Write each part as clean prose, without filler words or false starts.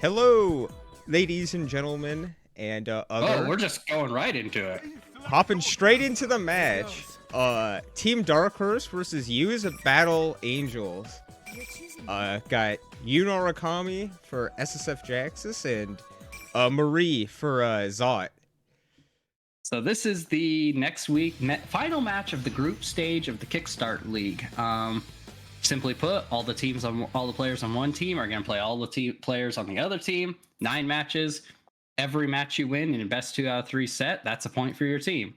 Hello, ladies and gentlemen, and other. Oh, we're just going right into it. Hopping straight into the match. Team Dark Horse versus you as a Battle Angels. Got Yuno Rakami for SSF Jaxus and Marie for Zot. So this is the next week final match of the group stage of the Kickstart League. Simply put, all the players on one team are going to play all the players on the other team. 9 matches. Every match you win in a best 2 out of 3 set, that's a point for your team.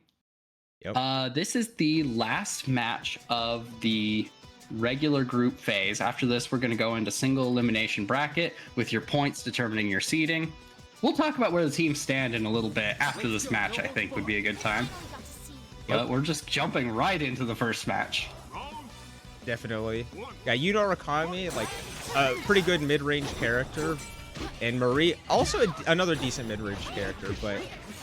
Yep. This is the last match of the regular group phase. After this, we're going to go into single elimination bracket with your points determining your seeding. We'll talk about where the teams stand in a little bit after this match. I think would be a good time. Yep. But we're just jumping right into the first match. Definitely. Yeah, Yuno Rakami, like a pretty good mid-range character, and Marie also another decent mid-range character, but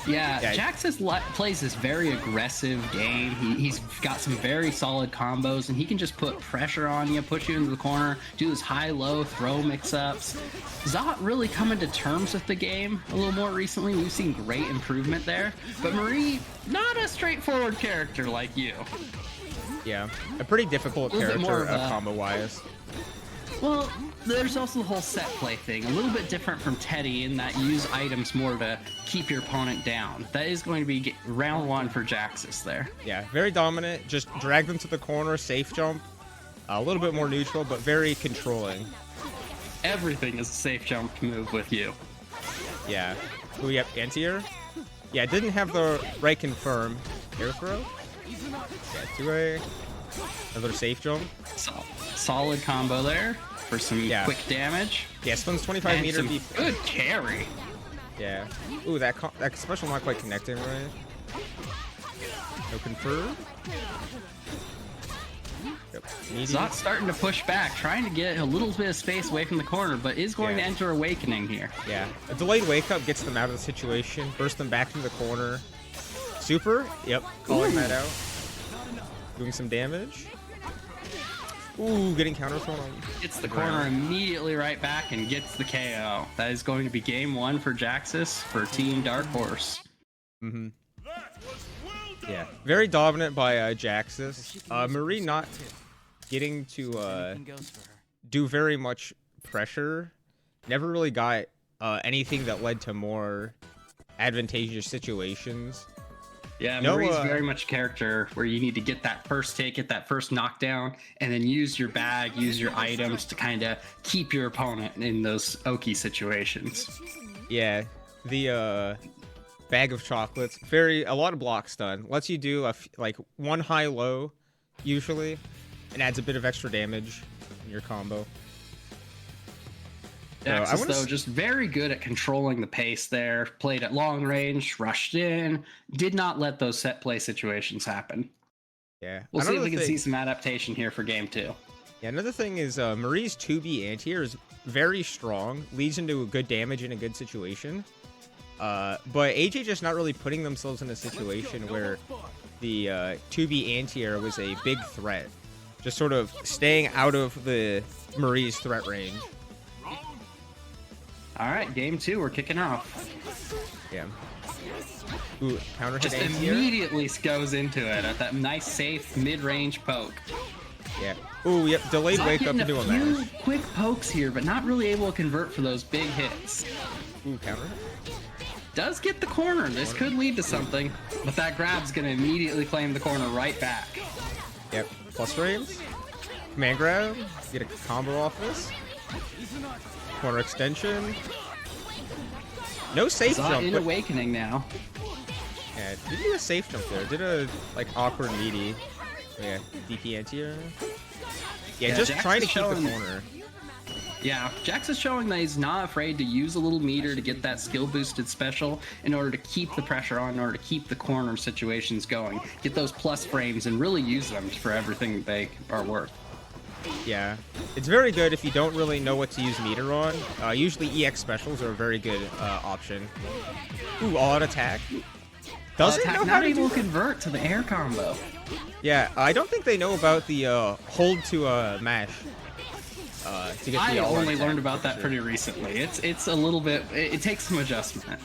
yeah. Jaxus plays this very aggressive game. He's got some very solid combos, and he can just put pressure on you, push you into the corner, do his high-low throw mix-ups. Zot really coming to terms with the game a little more recently. We've seen great improvement there, but Marie, not a straightforward character like you. Yeah, a pretty difficult character combo-wise. Well, there's also the whole set play thing. A little bit different from Teddy in that you use items more to keep your opponent down. That is going to be round 1 for Jaxus there. Yeah, very dominant. Just drag them to the corner, safe jump. A little bit more neutral, but very controlling. Everything is a safe jump move with you. Yeah. Ooh, yep, anti-air. Yeah, didn't have the right confirm. Air throw? Yeah, 2A. Another safe jump. Solid combo there for some quick damage. Yeah, spins 25 meter. Good carry. Yeah. Ooh, that special not quite connecting right. No confirm. Yep. Zot's starting to push back, trying to get a little bit of space away from the corner, but is going to enter Awakening here. Yeah. A delayed wake up gets them out of the situation, burst them back into the corner. Super. Yep. Calling that out. Doing some damage. Ooh, getting counter thrown on. Gets the corner immediately right back and gets the KO. That is going to be game 1 for Jaxus for Team Dark Horse. Mm-hmm. Yeah, very dominant by Jaxus. Marie not getting to do very much pressure. Never really got anything that led to more advantageous situations. Yeah, Marie's very much a character where you need to get that first take, get that first knockdown, and then use your bag, use your items to kind of keep your opponent in those Oki situations. Yeah, the bag of chocolates, a lot of blocks done. Lets you do like 1 high-low, usually, and adds a bit of extra damage in your combo. Jaxus, though, just very good at controlling the pace there. Played at long range, rushed in, did not let those set play situations happen. Yeah. We'll see if we can see some adaptation here for game 2. Yeah, another thing is Marie's 2B anti-air is very strong, leads into good damage in a good situation. But AJ just not really putting themselves in a situation where the 2B anti-air was a big threat. Just sort of staying out of the Marie's threat range. All right, game 2, we're kicking off. Yeah. Ooh, counter hit just immediately goes into it at that nice, safe mid-range poke. Yeah. Ooh, yep. Delayed wake up into a mash. Quick pokes here, but not really able to convert for those big hits. Ooh, counter. Does get the corner. This could lead to something, but that grab's gonna immediately claim the corner right back. Yep. Plus frames. Command grab. Get a combo off this. Corner extension. No safe jump. In Awakening now. Yeah, didn't do a safe jump there. Did a like awkward meaty. Yeah, DP anti-air. Yeah, just Jax trying to keep the corner. Yeah, Jax is showing that he's not afraid to use a little meter to get that skill boosted special in order to keep the pressure on, in order to keep the corner situations going. Get those plus frames and really use them for everything they are worth. Yeah, it's very good if you don't really know what to use meter on. Usually EX specials are a very good option. Ooh, all-out attack. doesn't know how not to able do to that. convert to the air combo. Yeah, I don't think they know about the hold to mash. To get I the only attack, learned about for that sure. pretty recently. It's a little bit. It takes some adjustment.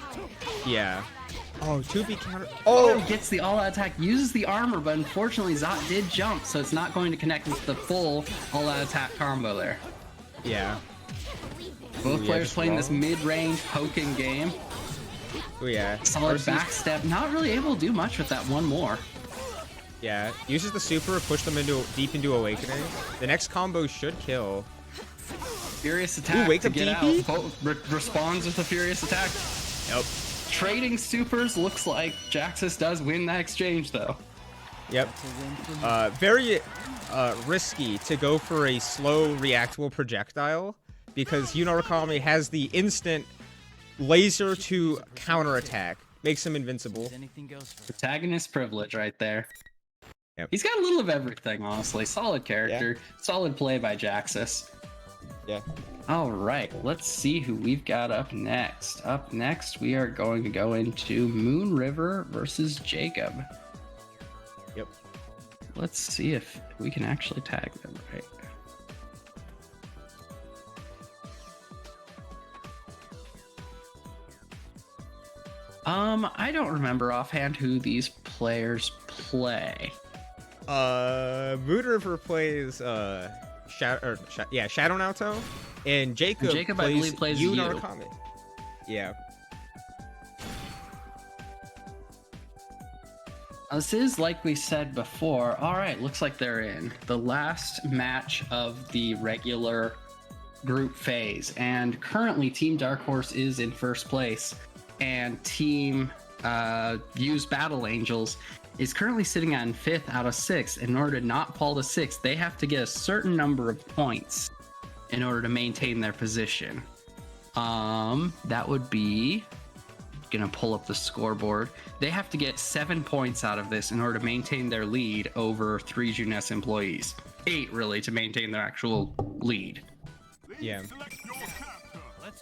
Yeah. Oh, 2B counter. Oh, Oh, gets the all-out attack, uses the armor, but unfortunately Zot did jump, so it's not going to connect with the full all-out attack combo there. yeah. Both Ooh, yeah, players just playing this wrong. mid-range poking game. Oh, yeah. Solid RC's backstep, not really able to do much with that one more. Yeah, uses the super, push them deep into awakening. The next combo should kill. Furious attack wake to up get DP? out. Responds with a furious attack. Yep. Trading supers, looks like Jaxus does win that exchange though. Yep. Very risky to go for a slow reactable projectile because Unarakami has the instant laser to counterattack. Makes him invincible. Protagonist privilege right there. Yep. He's got a little of everything, honestly. Solid character, solid play by Jaxus. Yeah. All right, let's see who we've got up next. Up next, we are going to go into Moon River versus Jacob. Yep. Let's see if we can actually tag them right. I don't remember offhand who these players play. Moon River plays Shadow Naoto, and Jacob I believe, plays Yu Yu. Narakami. Yeah. This is like we said before. All right, looks like they're in the last match of the regular group phase, and currently Team Dark Horse is in first place, and Team Use Battle Angels is currently sitting on 5th out of 6. In order to not fall to 6th, they have to get a certain number of points in order to maintain their position. That would be, gonna pull up the scoreboard. They have to get 7 points out of this in order to maintain their lead over 3 Junes employees. 8 really to maintain their actual lead. Yeah.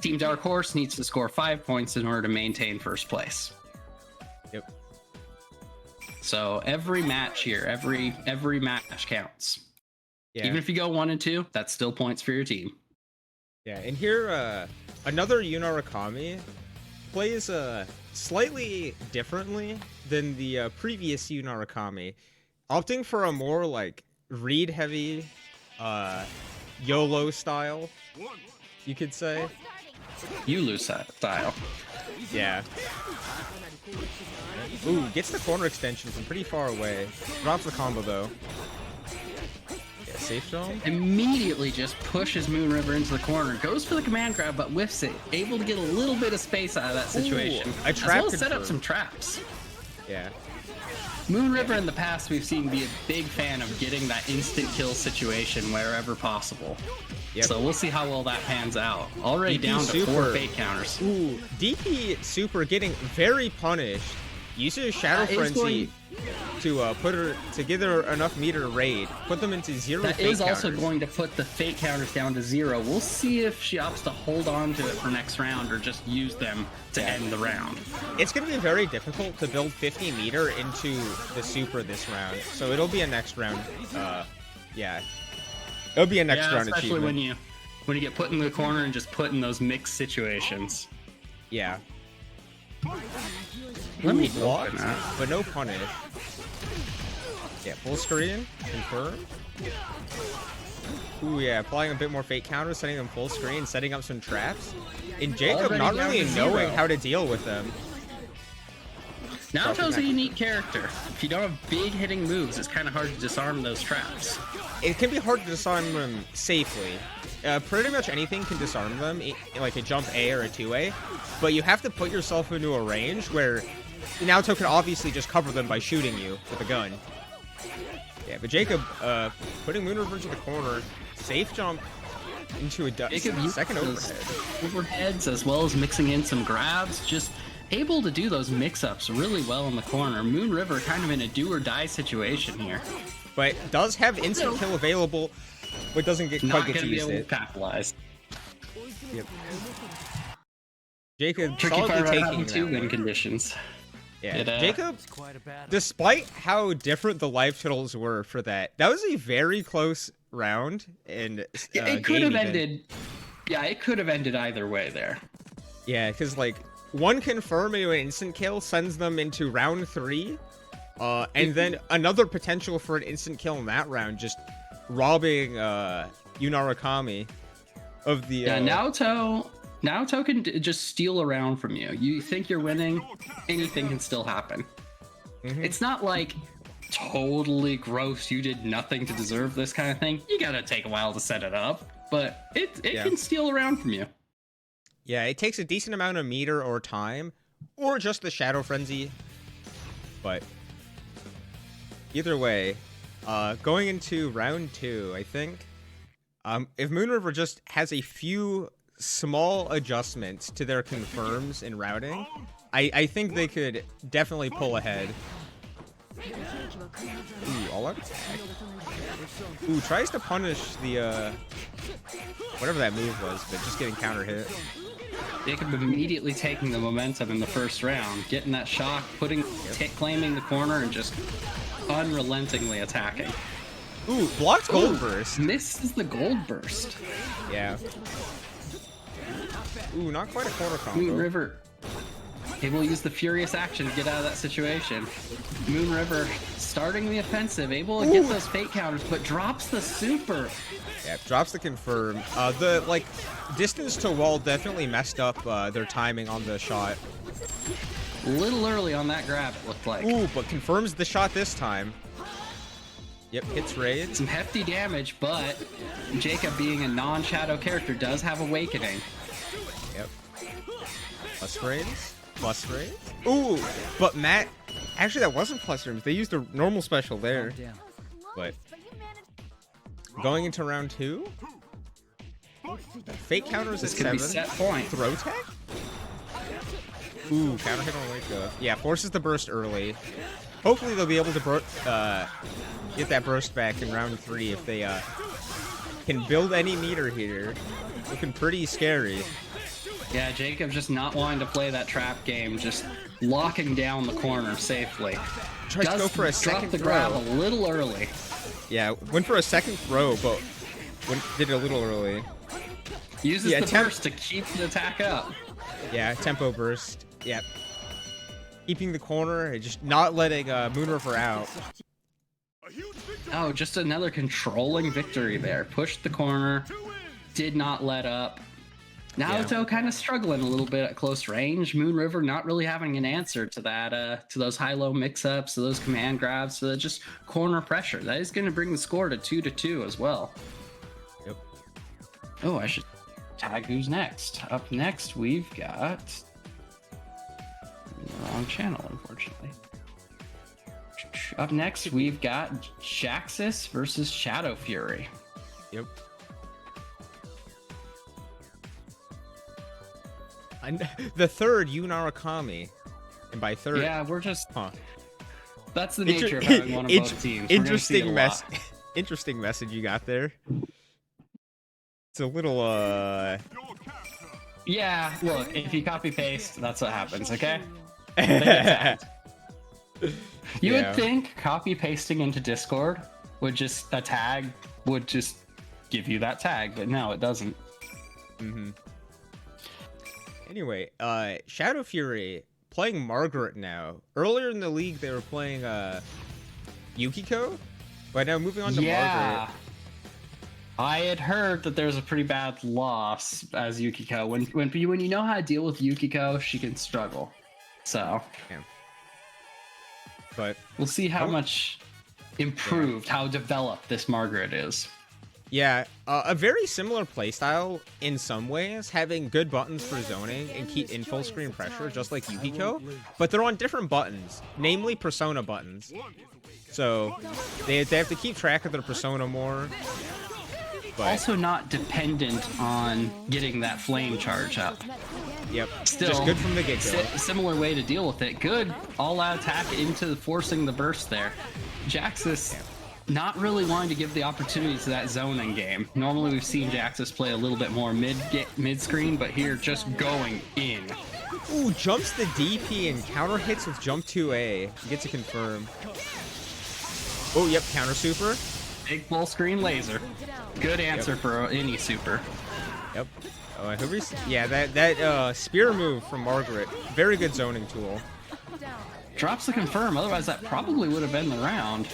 Team Dark Horse needs to score 5 points in order to maintain first place. Yep. So every match here, every match counts. Yeah. Even if you go 1 and 2, that's still points for your team. Yeah, and here, another Unarakami plays slightly differently than the previous Unarakami, opting for a more like read-heavy, YOLO style, you could say. You lose that style. Yeah. Ooh, gets the corner extension from pretty far away. Drops the combo though. Yeah, safe zone. Immediately just pushes Moon River into the corner, goes for the command grab, but whiffs it. Able to get a little bit of space out of that situation. Ooh, a as trap well as set up confirmed. some traps. Yeah. Moon River in the past we've seen be a big fan of getting that instant kill situation wherever possible. Yep. So we'll see how well that pans out. Already DP down to super. 4 fate counters. Ooh, DP Super getting very punished. Uses Shadow That is Frenzy to give her enough meter to raid. Put them into 0 That fate is also counters. going to put the fate counters down to 0. We'll see if she opts to hold on to it for next round or just use them to end the round. It's going to be very difficult to build 50 meter into the super this round. So it'll be a next round. Yeah. It'll be a next round especially achievement. when you get put in the corner and just put in those mixed situations. Yeah. Let me block, open that. but no punish. Yeah, full screen, confirm. Ooh, yeah, applying a bit more fate counters, setting them full screen, setting up some traps. And Jacob Already not down really to knowing 0. how to deal with them. Naoto's a unique character. If you don't have big hitting moves, it's kind of hard to disarm those traps. It can be hard to disarm them safely. Pretty much anything can disarm them, like a jump A or a 2A, but you have to put yourself into a range where Naoto can obviously just cover them by shooting you with a gun. Yeah, but Jacob, putting Moon River into the corner, safe jump into a second overhead. Overheads, as well as mixing in some grabs, just able to do those mix-ups really well in the corner. Moon River kind of in a do-or-die situation here. But does have instant kill available, but doesn't quite Not get going to to be use able to it. capitalize. Yep. Jacob Tricky part solidly about taking having 2 that win one. conditions. Yeah, Jacob, despite how different the life totals were for that was a very close round, and it could have ended. Yeah, it could have ended either way there. Yeah, because like one confirm into an instant kill sends them into round 3, and then another potential for an instant kill in that round, just robbing Yunarakami of the. Yeah, Naoto can just steal around from you. You think you're winning, anything can still happen. It's not like totally gross, you did nothing to deserve this kind of thing. You gotta take a while to set it up, but it can steal around from you. Yeah, it takes a decent amount of meter or time, or just the Shadow Frenzy. But either way, going into round 2, I think, if Moon River just has a few small adjustments to their confirms in routing, I think they could definitely pull ahead. Ooh, all out attack. Ooh, tries to punish the whatever that move was, but just getting counter hit. Jacob immediately taking the momentum in the first round, getting that shock, claiming the corner, and just unrelentingly attacking. Ooh, blocked gold burst. Misses the gold burst. Yeah. Ooh, not quite a corner combo. Moon River able to use the furious action to get out of that situation. Moon River starting the offensive, able to get those fake counters, but drops the super. Yeah, drops the confirm. The like distance to wall definitely messed up their timing on the shot. A little early on that grab, it looked like. Ooh, but confirms the shot this time. Yep, hits raid. Some hefty damage, but Jacob, being a non-shadow character, does have awakening. Yep. Plus raids. Plus raids. Ooh, but Matt, actually that wasn't plus raids. They used a normal special there. But going into round 2, fake counters this at could 7. Be set point. Throw tech. Ooh, counter hit on wake up. Yeah, forces the burst early. Hopefully they'll be able to get that burst back in round 3 if they can build any meter here. Looking pretty scary. Yeah, Jacob's just not wanting to play that trap game, just locking down the corner safely. Tries to go for a second the grab a little early. Yeah, went for a second throw, but did it a little early. Uses the burst to keep the attack up. Yeah, tempo burst. Yep. Keeping the corner and just not letting Moon River out. Oh, just another controlling victory there. Pushed the corner, did not let up. Naoto kind of struggling a little bit at close range. Moon River not really having an answer to that, to those high-low mix-ups, to those command grabs, to just corner pressure. That is going to bring the score to 2-2 as well. Yep. Oh, I should tag who's next. Up next, we've got... Wrong channel, unfortunately. Up next, we've got Jaxus versus Shadow Fury. Yep. And the third Yunarakami, and by third, yeah, we're just. That's the nature of having one of both teams. Interesting message you got there. It's a little Yeah, look, if you copy paste, that's what happens. Okay. You would think copy pasting into Discord would just a tag would just give you that tag, but no, it doesn't. Anyway, Shadow Fury playing Margaret now. Earlier in the league, they were playing Yukiko, but now moving on to Margaret. I had heard that there's a pretty bad loss as Yukiko. When you know how to deal with Yukiko, she can struggle. So, but we'll see how much improved, how developed this Margaret is. Yeah, a very similar playstyle in some ways, having good buttons for zoning and keep in full screen pressure, just like Yukiko, but they're on different buttons, namely persona buttons. So they have to keep track of their persona more. But also not dependent on getting that flame charge up. Yep, still just good from the get-go. Similar way to deal with it. Good all-out attack into forcing the burst there. Jaxus not really wanting to give the opportunity to that zoning game. Normally we've seen Jaxus play a little bit more mid-screen, but here just going in. Ooh, jumps the DP and counter hits with jump 2A. You get to confirm. Oh, yep, counter super. Big full screen laser. Good answer for any super. Yep. Oh, I hope yeah, that spear move from Margaret. Very good zoning tool. Drops the confirm, otherwise that probably would have been the round.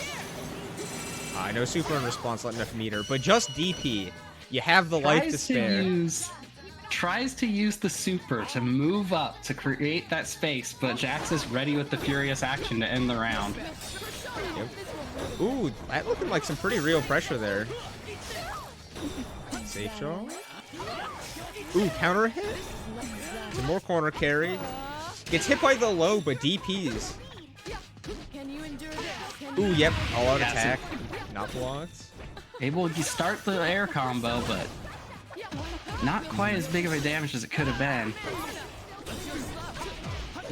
No super in response, not enough meter, but just DP. You have the life to spare. Tries to use the super to move up to create that space, but Jax is ready with the furious action to end the round. Yep. Ooh, that looking like some pretty real pressure there. Safe draw. Ooh, counter hit. Some more corner carry. Gets hit by the low, but DPs. Ooh, yep, all out attack. Not blocked. Able to start the air combo, but not quite as big of a damage as it could have been.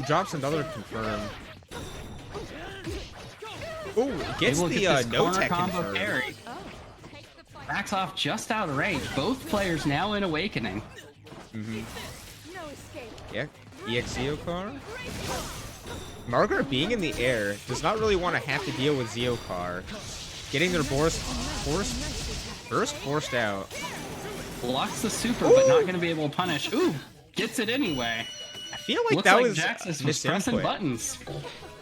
Drops another confirm. Ooh, gets the no tech combo carry. Backs off just out of range. Both players now in Awakening. Yeah, EXEO car. Margaret being in the air does not really want to have to deal with Zeokar. Getting their burst forced out. Blocks the super, but not going to be able to punish. Ooh, gets it anyway. I feel like Looks that like was Jaxus was pressing buttons.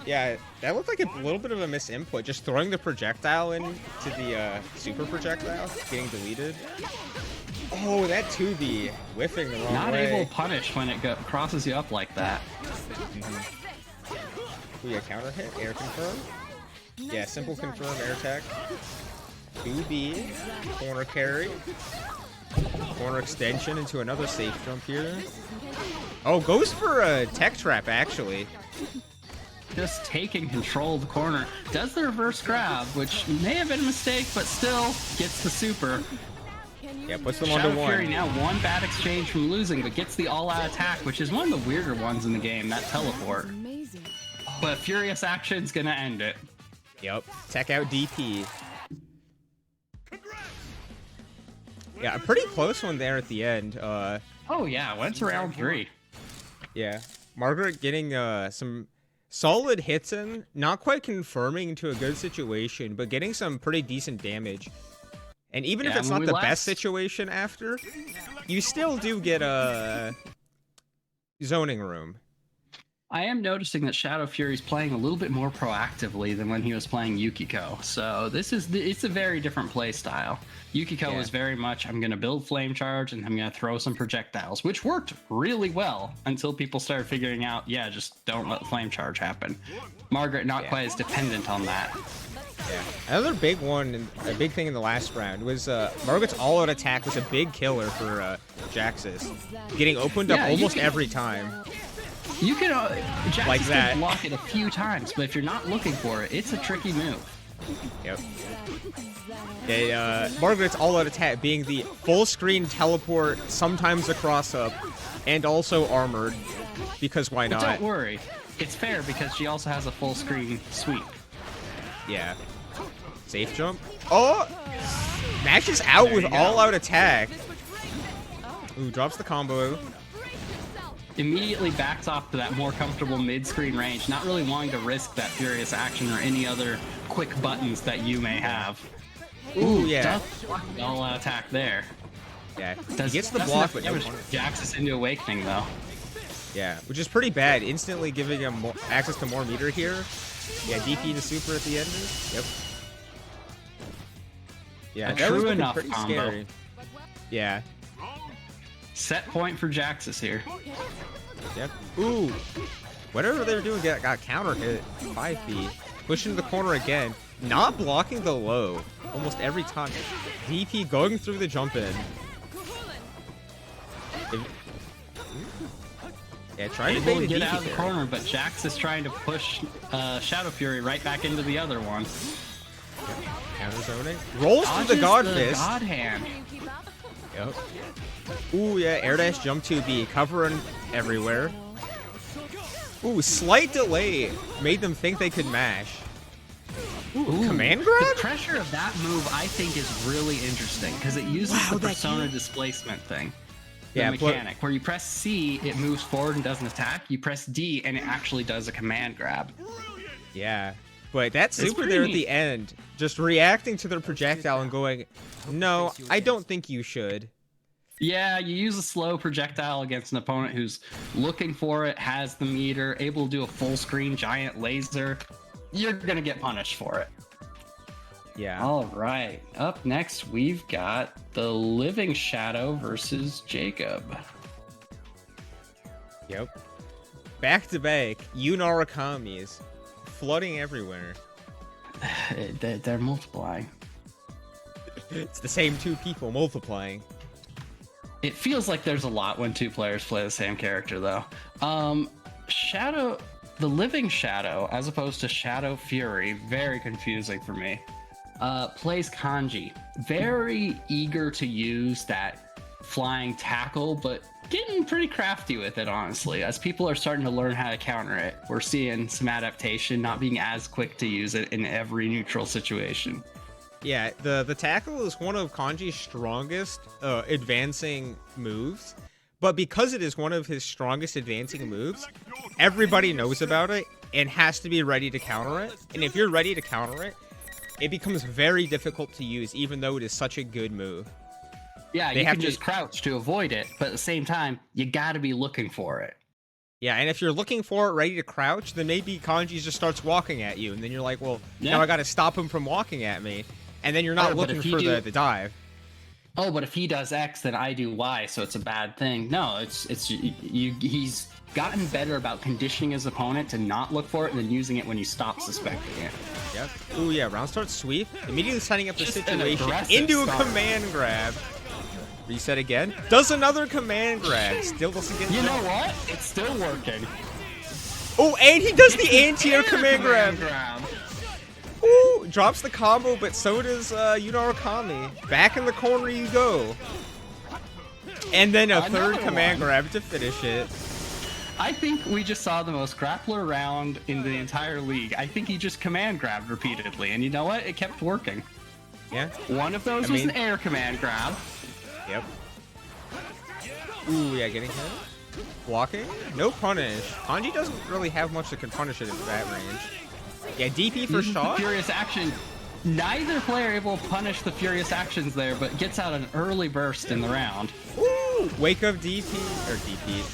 Yeah, that looked like a little bit of a misinput. Just throwing the projectile into the super projectile, getting deleted. Oh, that 2B whiffing the wrong way. Not able to punish when it crosses you up like that. Ooh, yeah, counter hit, air confirm. Yeah, simple confirm, air tech. 2B, corner carry. Corner extension into another safe jump here. Oh, goes for a tech trap, actually. Just taking control of the corner. Does the reverse grab, which may have been a mistake, but still gets the super. Yeah, puts them Shadow onto one. Fury now one bad exchange from losing, but gets the all-out attack, which is one of the weirder ones in the game, that teleport. But Furious Action's gonna end it. Yep, tech out DP. Yeah, a pretty close one there at the end. Oh yeah, went to round 3. Yeah, Margaret getting some solid hits in, not quite confirming into a good situation, but getting some pretty decent damage. And even if it's not the best situation after, you still do get a zoning room. I am noticing that Shadow Fury's playing a little bit more proactively than when he was playing Yukiko. So it's a very different play style. Yukiko was very much, I'm going to build Flame Charge and I'm going to throw some projectiles, which worked really well until people started figuring out, yeah, just don't let Flame Charge happen. Margaret not quite as dependent on that. Yeah. Another big one, a big thing in the last round was Margaret's all-out attack was a big killer for Jaxus, getting opened up almost every time. You can Jaxus like that. can block it a few times, but if you're not looking for it, it's a tricky move. Yep. Yeah, Margaret's all-out attack being the full-screen teleport, sometimes a cross-up, and also armored, because why not? But don't worry, it's fair because she also has a full-screen sweep. Yeah. Safe jump. Oh! Mashes out with all-out attack. Ooh, drops the combo. Immediately backs off to that more comfortable mid-screen range, not really wanting to risk that Furious Action or any other quick buttons that you may have. Ooh, yeah. All-out attack there. Yeah, he gets the block, but no Jaxus into Awakening, though. Yeah, which is pretty bad. Instantly giving him more access to more meter here. Yeah, DP to super at the end. Yep. Yeah, that was looking pretty scary. Yeah. Set point for Jaxus here. Yep. Ooh. Whatever they were doing got counter hit. 5B. Pushing the corner again. Not blocking the low. Almost every time. DP going through the jump in. Yeah, trying to get out of the corner, but Jax is trying to push Shadow Fury right back into the other one. Yep. Counter zoning. Rolls through the God Fist. God Hand. Yep. Ooh, yeah, air dash jump 2B, covering everywhere. Ooh, slight delay made them think they could mash. Ooh, command grab? The pressure of that move, I think, is really interesting because it uses the persona displacement thing. the mechanic. Where you press C, it moves forward and doesn't attack. You press D, and it actually does a command grab. Yeah. But that super there at the end, just reacting to their projectile and going, no, I don't think you should. Yeah, you use a slow projectile against an opponent who's looking for it, has the meter, able to do a full screen giant laser. You're going to get punished for it. Yeah. All right. Up next, we've got the Living Shadow versus Jacob. Yep. Back to back, Unarakamis flooding everywhere. They're multiplying. It's the same two people multiplying. It feels like there's a lot when two players play the same character, though. Shadow, the Living Shadow, as opposed to Shadow Fury, very confusing for me. Plays kanji. Very eager to use that flying tackle, but getting pretty crafty with it, honestly. As people are starting to learn how to counter it, we're seeing some adaptation, not being as quick to use it in every neutral situation. Yeah, the tackle is one of Kanji's strongest advancing moves, but because it is one of his strongest advancing moves, everybody knows about it and has to be ready to counter it. And if you're ready to counter it, it becomes very difficult to use, even though it is such a good move. Yeah, you can just crouch to avoid it, but at the same time, you gotta be looking for it. Yeah, and if you're looking for it ready to crouch, then maybe Kanji just starts walking at you, and then you're like, well, now I gotta stop him from walking at me. And then you're not looking for the dive. Oh, but if he does X, then I do Y, so it's a bad thing. No, he's gotten better about conditioning his opponent to not look for it and then using it when you stop suspecting it. Yep. Ooh, yeah, round start sweep. Immediately setting up the situation into a command grab. Reset again. Does another command grab. Still doesn't get. You know what? It's still working. Oh, and he does the anti-air command grab. Ooh, drops the combo, but so does Unarakami. Back in the corner you go. And then a third command grab to finish it. I think we just saw the most grappler round in the entire league. I think he just command grabbed repeatedly, and you know what? It kept working. Yeah. One of those was an air command grab. Yep. Ooh, yeah, getting hit. Blocking. No punish. Kanji doesn't really have much that can punish it at that range. Yeah, DP for shot. Furious action. Neither player able to punish the furious actions there, but gets out an early burst in the round. Ooh, wake up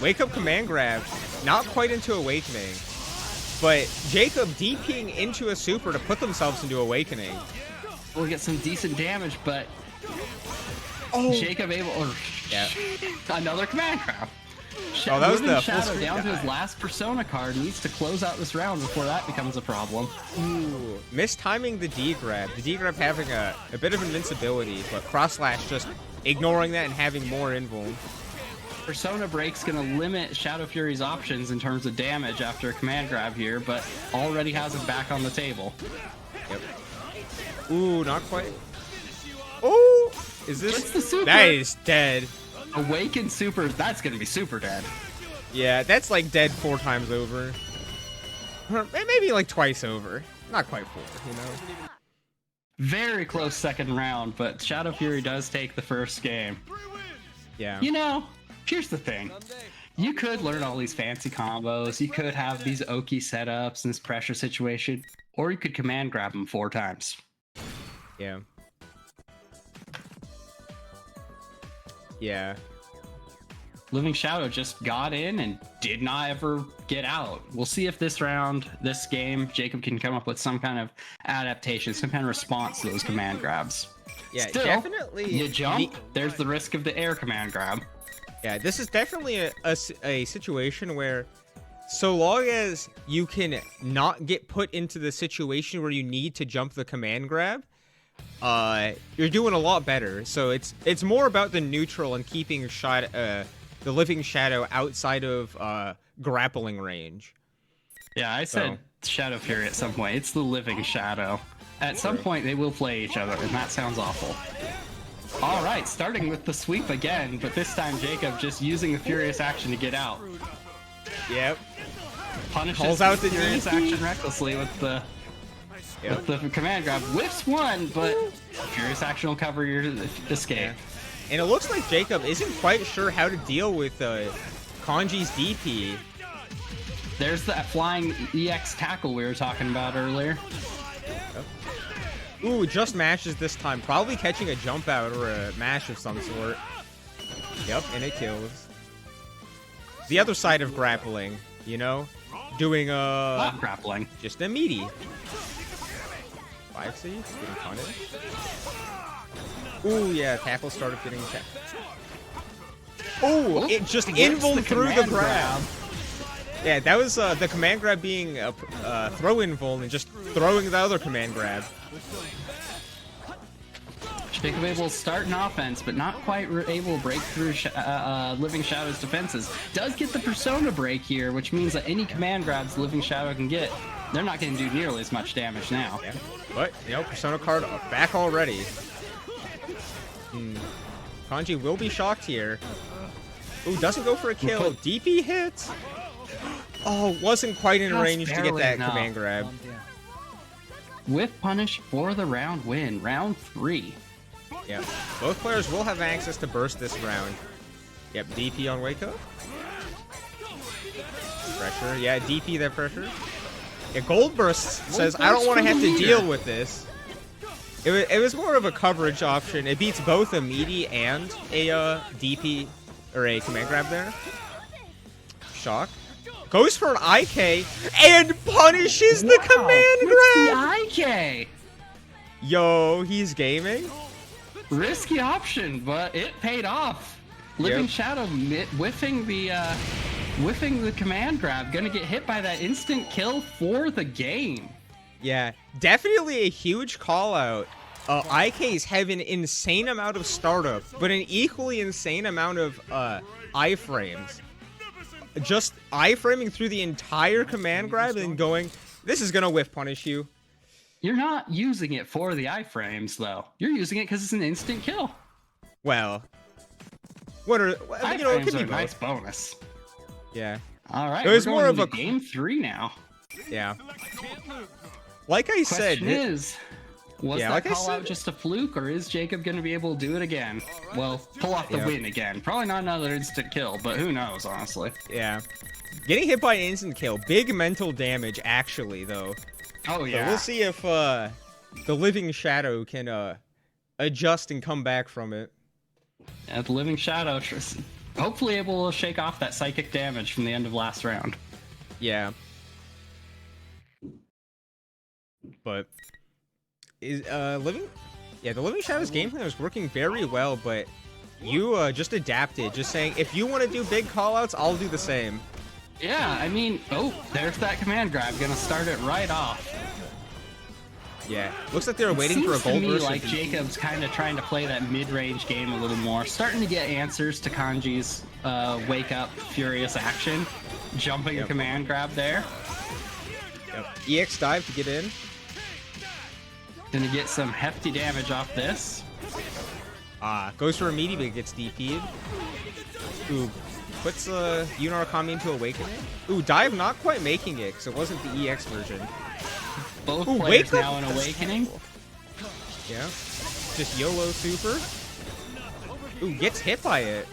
wake up command grab. Not quite into awakening, but Jacob DPing into a super to put themselves into awakening. We'll get some decent damage, but Jacob able. Another command grab. Oh, that was the Shadow down to his last Persona card. Needs to close out this round before that becomes a problem. Ooh, mistiming the D grab. The D grab having a bit of invincibility, but cross slash just ignoring that and having more invuln. Persona Break's gonna limit Shadow Fury's options in terms of damage after a command grab here, but already has it back on the table. Yep. Ooh, not quite. Oh, is this? The super. That is dead. Awaken super, that's gonna be super dead. Yeah, that's like dead 4 times over. Maybe like twice over. Not quite 4, you know? Very close second round, but Shadow Fury does take the first game. Yeah. You know, here's the thing. You could learn all these fancy combos, you could have these Oki setups in this pressure situation, or you could command grab them 4 times. Yeah. Yeah. Living Shadow just got in and did not ever get out. We'll see if this round, this game, Jacob can come up with some kind of adaptation, some kind of response to those command grabs. Yeah, Still, definitely. You jump, there's the risk of the air command grab. Yeah, this is definitely a situation where so long as you can not get put into the situation where you need to jump the command grab, you're doing a lot better. So it's more about the neutral and keeping the Living Shadow outside of grappling range. Yeah, I said Shadow Fury at some point. It's the Living Shadow. At some point, they will play each other, and that sounds awful. All right, starting with the sweep again, but this time Jacob just using the Furious action to get out. Yep. Punishes out the Furious action recklessly with the command grab. Whiffs one, but Furious action will cover your escape. And it looks like Jacob isn't quite sure how to deal with Kanji's DP. There's that flying EX tackle we were talking about earlier. Ooh, just mashes this time. Probably catching a jump out or a mash of some sort. Yep, and it kills. The other side of grappling, you know? Doing Not grappling. just a meaty. 5C, getting punished. Ooh, yeah, tackle started getting attacked. Ooh, it just invuln through the grab. Yeah, that was the command grab being a throw invuln and just throwing the other command grab. Jacob able to start an offense, but not quite able to break through Living Shadow's defenses. Does get the Persona break here, which means that any command grabs Living Shadow can get, they're not going to do nearly as much damage now. Yeah. But, you know, Persona card back already. Kanji will be shocked here. Ooh, doesn't go for a kill. DP hits. Oh, wasn't quite in range to get that command grab. With punish for the round win. Round 3. Yeah, both players will have access to burst this round. Yep, DP on wake up. Pressure, yeah, DP that pressure. Yeah, Gold Burst says, I don't want to have to deal with this. It was more of a coverage option. It beats both a meaty and a DP, or a command grab there. Shock. Goes for an IK, and punishes the command grab! The IK! Yo, he's gaming? Risky option, but it paid off. Living Shadow whiffing the command grab, gonna get hit by that instant kill for the game. Yeah, definitely a huge call out. IKs have an insane amount of startup, but an equally insane amount of iframes. Just iframing through the entire command grab and going, this is gonna whiff punish you. You're not using it for the iframes, though. You're using it because it's an instant kill. Well, what are you know? It could be a nice both. bonus. Yeah. All right. It was we're more going of into a game 3 now. Yeah. Like I said, was yeah, that like I call out said, just a fluke, or is Jacob going to be able to do it again? Well, pull off the win again. Probably not another instant kill, but who knows, honestly. Yeah. Getting hit by an instant kill, big mental damage, actually, though. Oh yeah. So we'll see if the Living Shadow can adjust and come back from it. Yeah, the Living Shadow, hopefully able to shake off that psychic damage from the end of last round. Yeah. But is the Living Shadow's game plan was working very well, but you just adapted, just saying if you want to do big callouts, I'll do the same. Yeah, I mean, oh, there's that command grab, gonna start it right off. Yeah, looks like they were waiting for a gold burst. Seems to me like Jacob's kind of trying to play that mid-range game a little more, starting to get answers to Kanji's wake up furious action, jumping a command grab there. Yep. EX dive to get in. Gonna get some hefty damage off this. Goes for a meaty, but gets DP'd. Ooh, puts Unarakami into Awakening. Ooh, dive not quite making it, because it wasn't the EX version. Both players now in Awakening. Yeah. Just YOLO super. Ooh, gets hit by it.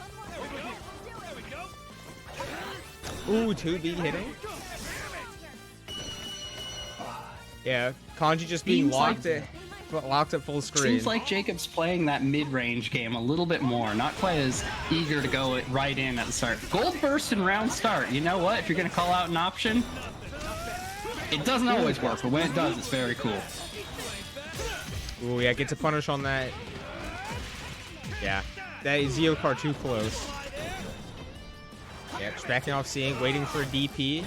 Ooh, 2B hitting. Yeah, Kanji just being locked at full screen. Seems like Jacob's playing that mid-range game a little bit more, not quite as eager to go right in at the start. Gold burst and round start. You know what? If you're gonna call out an option, it doesn't always work, but when it does, it's very cool. Ooh, yeah, gets a punish on that. Yeah, that is Zeo card too close. Yeah, just backing off, seeing, waiting for a DP.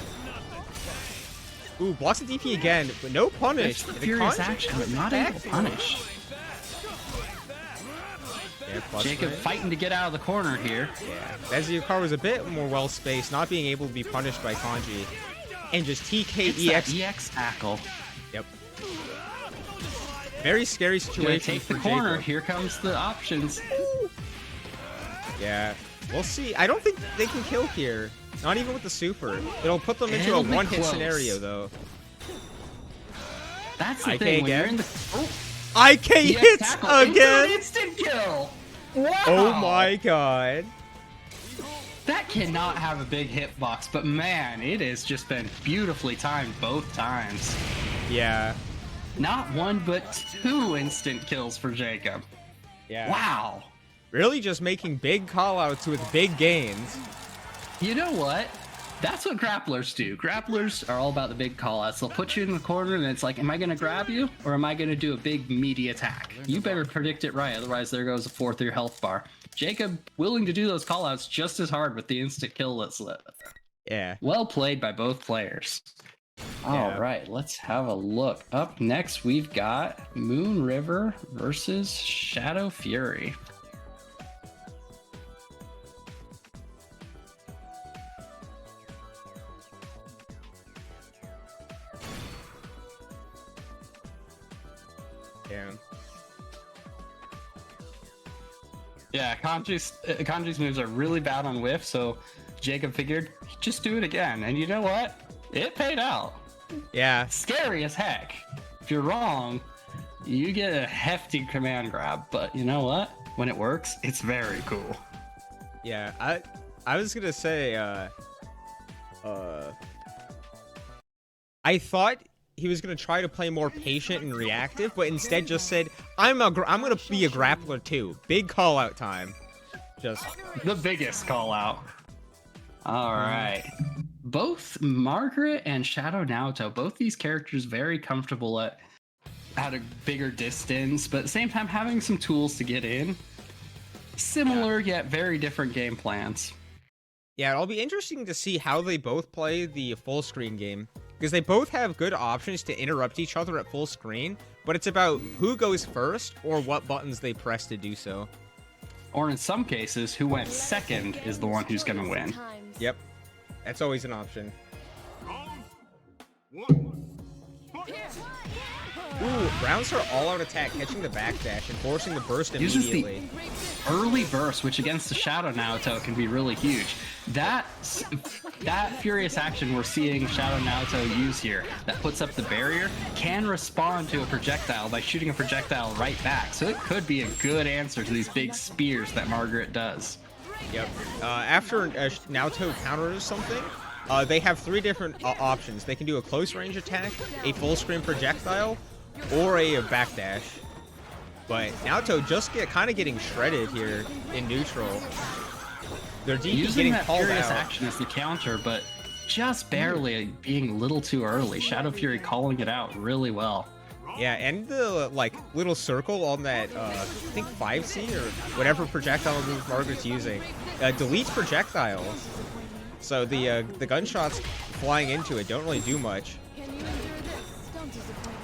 Ooh, blocks the DP again, but no punish. It's furious action, but not able to punish. Yeah, Jacob fighting to get out of the corner here. Yeah, that Zeo card was a bit more well-spaced, not being able to be punished by Kanji. And just TK EX. EX tackle. Yep. Very scary situation. Take the corner. Jacob. Here comes the options. Yeah, we'll see. I don't think they can kill here. Not even with the super. It'll put them into a one-hit scenario, though. That's the thing. When you're in the IK hits again. Instant kill. Wow! Oh my god. That cannot have a big hitbox, but man, it has just been beautifully timed both times. Yeah. Not one, but 2 instant kills for Jacob. Yeah. Wow. Really just making big callouts with big gains. You know what? That's what grapplers do. Grapplers are all about the big callouts. They'll put you in the corner and it's like, am I going to grab you or am I going to do a big meaty attack? You better predict it right, otherwise there goes a 4th of your health bar. Jacob willing to do those callouts just as hard with the instant kill that's lit. Yeah. Well played by both players. All right, let's have a look. Up next, we've got Moon River versus Shadow Fury. Yeah, Kanji's moves are really bad on whiff, so Jacob figured, just do it again. And you know what? It paid out. Yeah. Scary as heck. If you're wrong, you get a hefty command grab, but you know what? When it works, it's very cool. Yeah, I was gonna say, I thought he was gonna try to play more patient and reactive, but instead just said, I'm gonna be a grappler too. Big call out time. Just the biggest call out. All right. Both Margaret and Shadow Naoto, both these characters very comfortable at a bigger distance, but at the same time having some tools to get in. Similar yet very different game plans. Yeah, it'll be interesting to see how they both play the full screen game, because they both have good options to interrupt each other at full screen, but it's about who goes first or what buttons they press to do so. Or in some cases, who went second is the one who's going to win. Yep. That's always an option. Ooh, rounds her all-out attack, catching the backdash and forcing the burst immediately. Early burst, which against the Shadow Naoto can be really huge. That furious action we're seeing Shadow Naoto use here, that puts up the barrier, can respond to a projectile by shooting a projectile right back. So it could be a good answer to these big spears that Margaret does. Yep. After Naoto counters something, they have 3 different options. They can do a close range attack, a full screen projectile, or a backdash. But Naoto just kind of getting shredded here in neutral. They're using that called furious out. action as the counter, but just barely being a little too early. Shadow Fury calling it out really well. Yeah, and the little circle on that I think 5C or whatever projectile move Margaret's using deletes projectiles. So the gunshots flying into it don't really do much.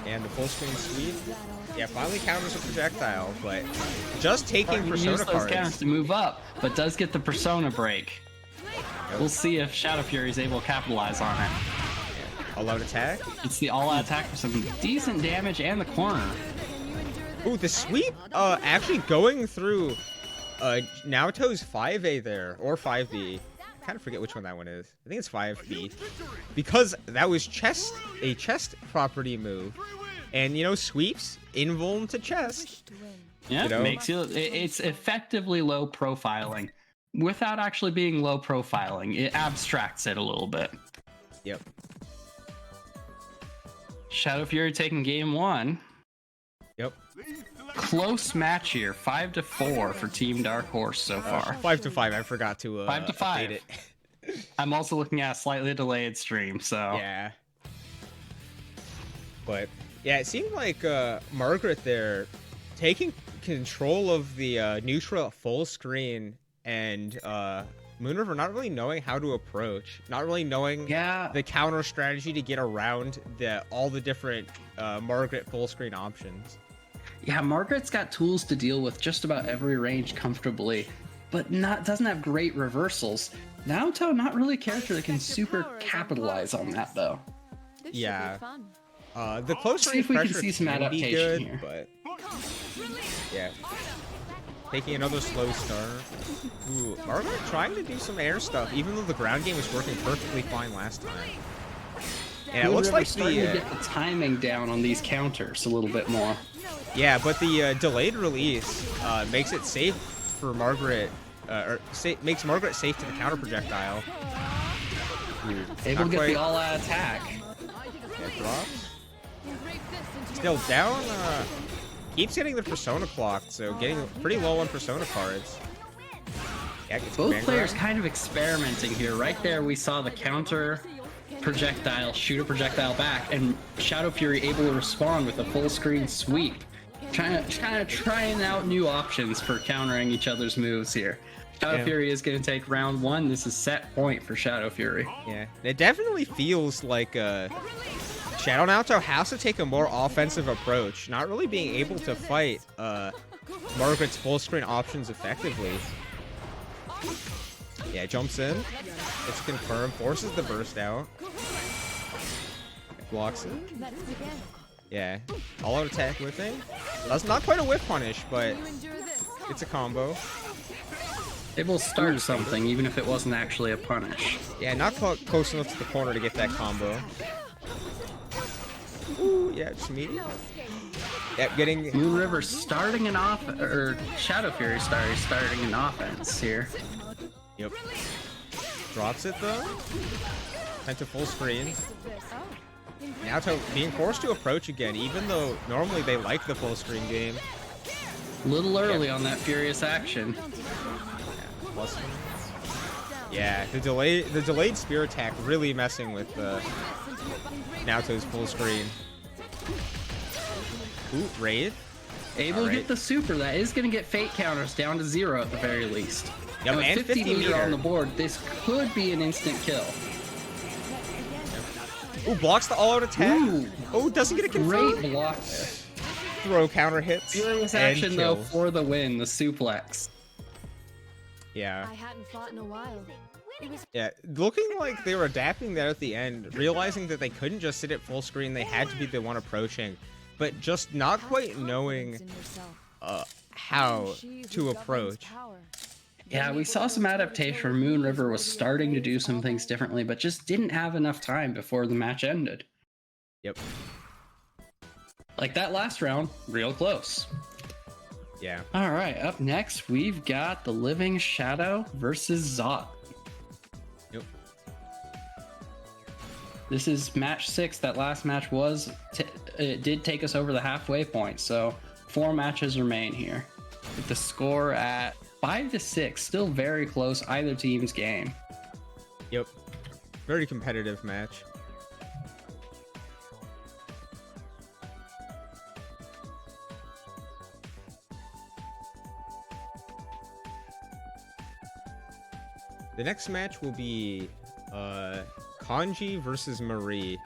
And the full screen sweep, yeah, finally counters a projectile, but just taking persona use those cards. counters to move up, but does get the persona break. We'll see if Shadow Fury is able to capitalize on it. All-out attack. It's the all-out attack for some decent damage and the corner. Ooh, the sweep actually going through Naoto's 5A there, or 5B. I kind of forget which one that one is. I think it's 5B. Because that was a chest property move. And, you know, sweeps, invuln to chest. Yeah, you know? It's effectively low profiling. Without actually being low profiling, it abstracts it a little bit. Yep. Shadow Fury taking game 1. Yep. Close match here, 5-4 for Team Dark Horse so far. 5-5. I forgot to 5-5. it. I'm also looking at a slightly delayed stream, so Yeah. But yeah, it seemed like Margaret there taking control of the neutral at full screen, and Moonriver not really knowing how to approach, not really knowing the counter strategy to get around all the different Margaret full screen options. Yeah, Margaret's got tools to deal with just about every range comfortably, but doesn't have great reversals. Naoto, not really a character that can super capitalize on that though. Yeah. The close See range if we can pressure see some can be adaptation good, here. but yeah. Taking another slow start. Ooh, Margaret trying to do some air stuff, even though the ground game was working perfectly fine last time. And it looks like starting to get the timing down on these counters a little bit more. Yeah, but the delayed release makes it safe for Margaret, makes Margaret safe to the counter projectile. Able to get the all-out attack. Yeah, drops. Still down. Keeps getting the Persona clocked, so getting pretty low on Persona cards. Yeah, both players kind of experimenting here. Right there, we saw the counter projectile, shoot a projectile back, and Shadow Fury able to respond with a full screen sweep. Trying out new options for countering each other's moves here. Shadow Fury is going to take round 1. This is set point for Shadow Fury. Yeah, it definitely feels like Shadow Naoto has to take a more offensive approach, not really being able to fight Margaret's full screen options effectively. Yeah, jumps in. It's confirmed. Forces the burst out. Blocks it. Yeah. All-out attack whiffing. That's not quite a whiff punish, but it's a combo. It will start something, even if it wasn't actually a punish. Yeah, not close enough to the corner to get that combo. Ooh, yeah, just meaty. Yep, getting... Moon River starting an Shadow Fury starting an offense here. Yep. Drops it though. Sent to full screen. Naoto being forced to approach again, even though normally they like the full screen game. A little early on that furious action. Yeah, the delayed spear attack really messing with Naoto's full screen. Ooh, raid. Able to get the super. That is going to get fate counters down to 0 at the very least. Yep, and with and 50 meter on the meter board, this could be an instant kill. Ooh, blocks the all-out attack. Ooh, oh, doesn't get a confirm. Great block. Throw counter hits. Furious action though for the win, the suplex. Yeah. I hadn't fought in a while. Yeah, looking like they were adapting that at the end, realizing that they couldn't just sit at full screen, they had to be the one approaching, but just not quite knowing how to approach. Yeah, we saw some adaptation. Moon River was starting to do some things differently, but just didn't have enough time before the match ended. Yep. Like that last round, real close. Yeah. All right, up next, we've got the Living Shadow versus Zot. Yep. This is match 6. That last match was, it did take us over the halfway point, so 4 matches remain here. With the score at 5-6, still very close, either team's game. Yep. Very competitive match. The next match will be Kanji versus Marie.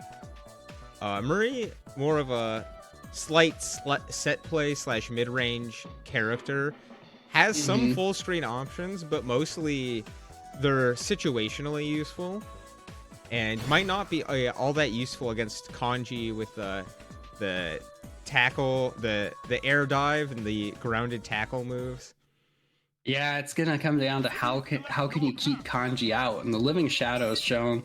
Marie, more of a slight set play / mid-range character. Has some full screen options, but mostly they're situationally useful. And might not be all that useful against Kanji with the tackle, the air dive, and the grounded tackle moves. Yeah, it's gonna come down to how can you keep Kanji out, and the Living Shadow has shown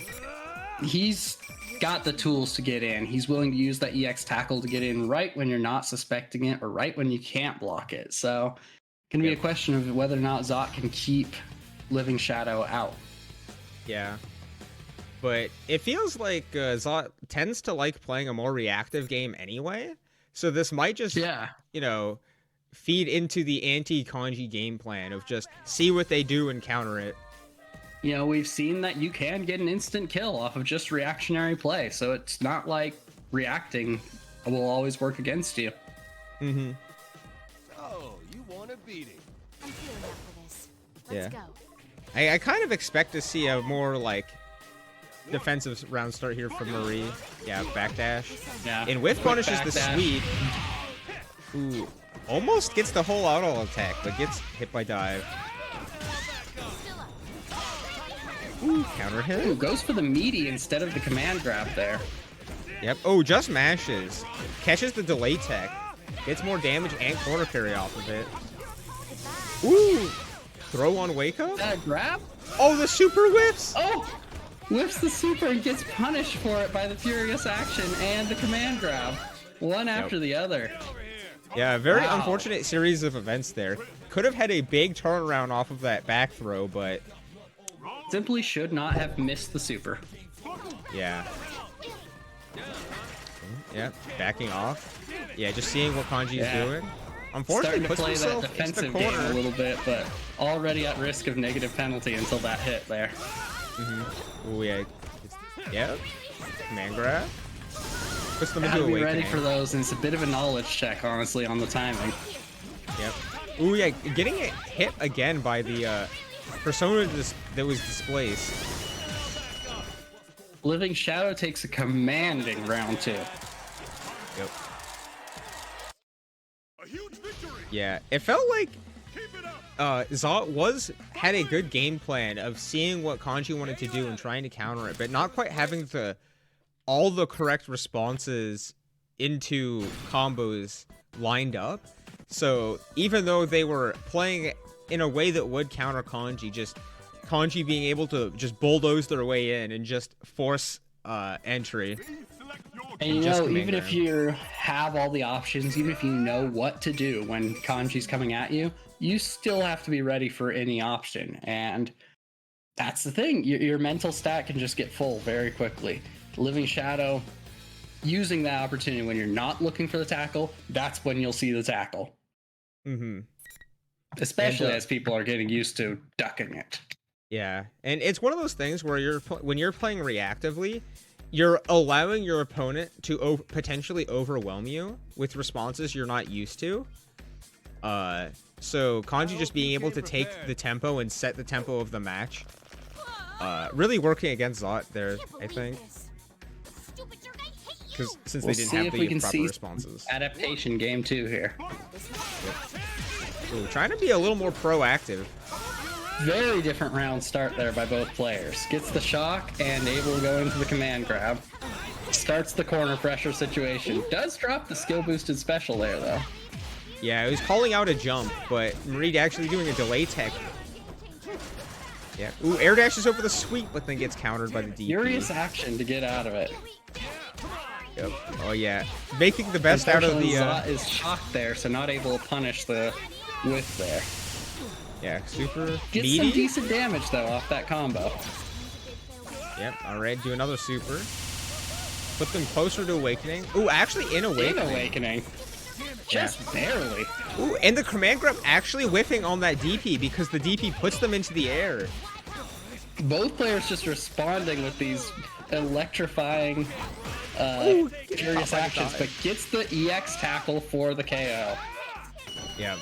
he's got the tools to get in. He's willing to use that EX tackle to get in right when you're not suspecting it, or right when you can't block it. So, it's gonna be a question of whether or not Zot can keep Living Shadow out. Yeah, but it feels like Zot tends to like playing a more reactive game anyway. So this might just, you know, feed into the anti-Kanji game plan of just see what they do and counter it. You know, we've seen that you can get an instant kill off of just reactionary play, so it's not like reacting will always work against you. Mm-hmm. Oh, you want a beating? I'm feeling up for this. Let's go. I kind of expect to see a more like defensive round start here from Marie. Yeah, backdash. Yeah. And whiff punishes the sweep. Ooh. Almost gets the whole auto attack, but gets hit by dive. Ooh, counter hit. Ooh, goes for the meaty instead of the command grab there. Yep. Oh, just mashes. Catches the delay tech. Gets more damage and corner carry off of it. Ooh. Throw on Waco? Grab? Oh, the super whiffs! Oh! Whiffs the super and gets punished for it by the furious action and the command grab. One after the other. Yeah, very unfortunate series of events there. could have had a big turnaround off of that back throw, but Simply should not have missed the super. yeah. Yeah, backing off. Yeah, just seeing what Kanji's doing. Unfortunately, Starting to puts play that himself into the defensive game corner. a little bit, but already at risk of negative penalty until that hit there. Oh yeah. Yep. Command grab. Puts them into Gotta be awakening. ready for those, and it's a bit of a knowledge check, honestly, on the timing. Yep. Oh yeah, getting it hit again by the persona that was displaced. Living Shadow takes a commanding round 2. Yep. Yeah, it felt like Zot had a good game plan of seeing what Kanji wanted to do and trying to counter it, but not quite having all the correct responses into combos lined up. So even though they were playing in a way that would counter Kanji, just Kanji being able to just bulldoze their way in and just force entry. And you just know, command even if grab. you have all the options, even if you know what to do when Kanji's coming at you, you still have to be ready for any option. And that's the thing. Your mental stat can just get full very quickly. Living Shadow, using that opportunity when you're not looking for the tackle, that's when you'll see the tackle. Mm-hmm. Especially And, as people are getting used to ducking it. Yeah, and it's one of those things where when you're playing reactively, you're allowing your opponent to potentially overwhelm you with responses you're not used to. So Kanji just being able to take the tempo and set the tempo of the match, really working against Zot there, I think, because since We'll they didn't see have if we the can proper see responses. adaptation game 2 here. Ooh, trying to be a little more proactive. Very different round start there by both players. Gets the shock and able to go into the command grab. Starts the corner pressure situation. Does drop the skill boosted special there though. Yeah, he was calling out a jump, but Marie actually doing a delay tech. Yeah. Ooh, air dashes over the sweep, but then gets countered by the DP. Furious action to get out of it. Yep. Oh yeah, making the best out of the. Zot is shocked there, so not able to punish the whiff there. Yeah, super Gets meaty. some decent damage though off that combo. Yep. All right, do another super. Put them closer to awakening. Ooh, actually in awakening. In awakening. Just barely. Ooh, and the command grab actually whiffing on that DP because the DP puts them into the air. Both players just responding with these electrifying furious Pop like a actions, dive. but gets the EX tackle for the KO. Yeah.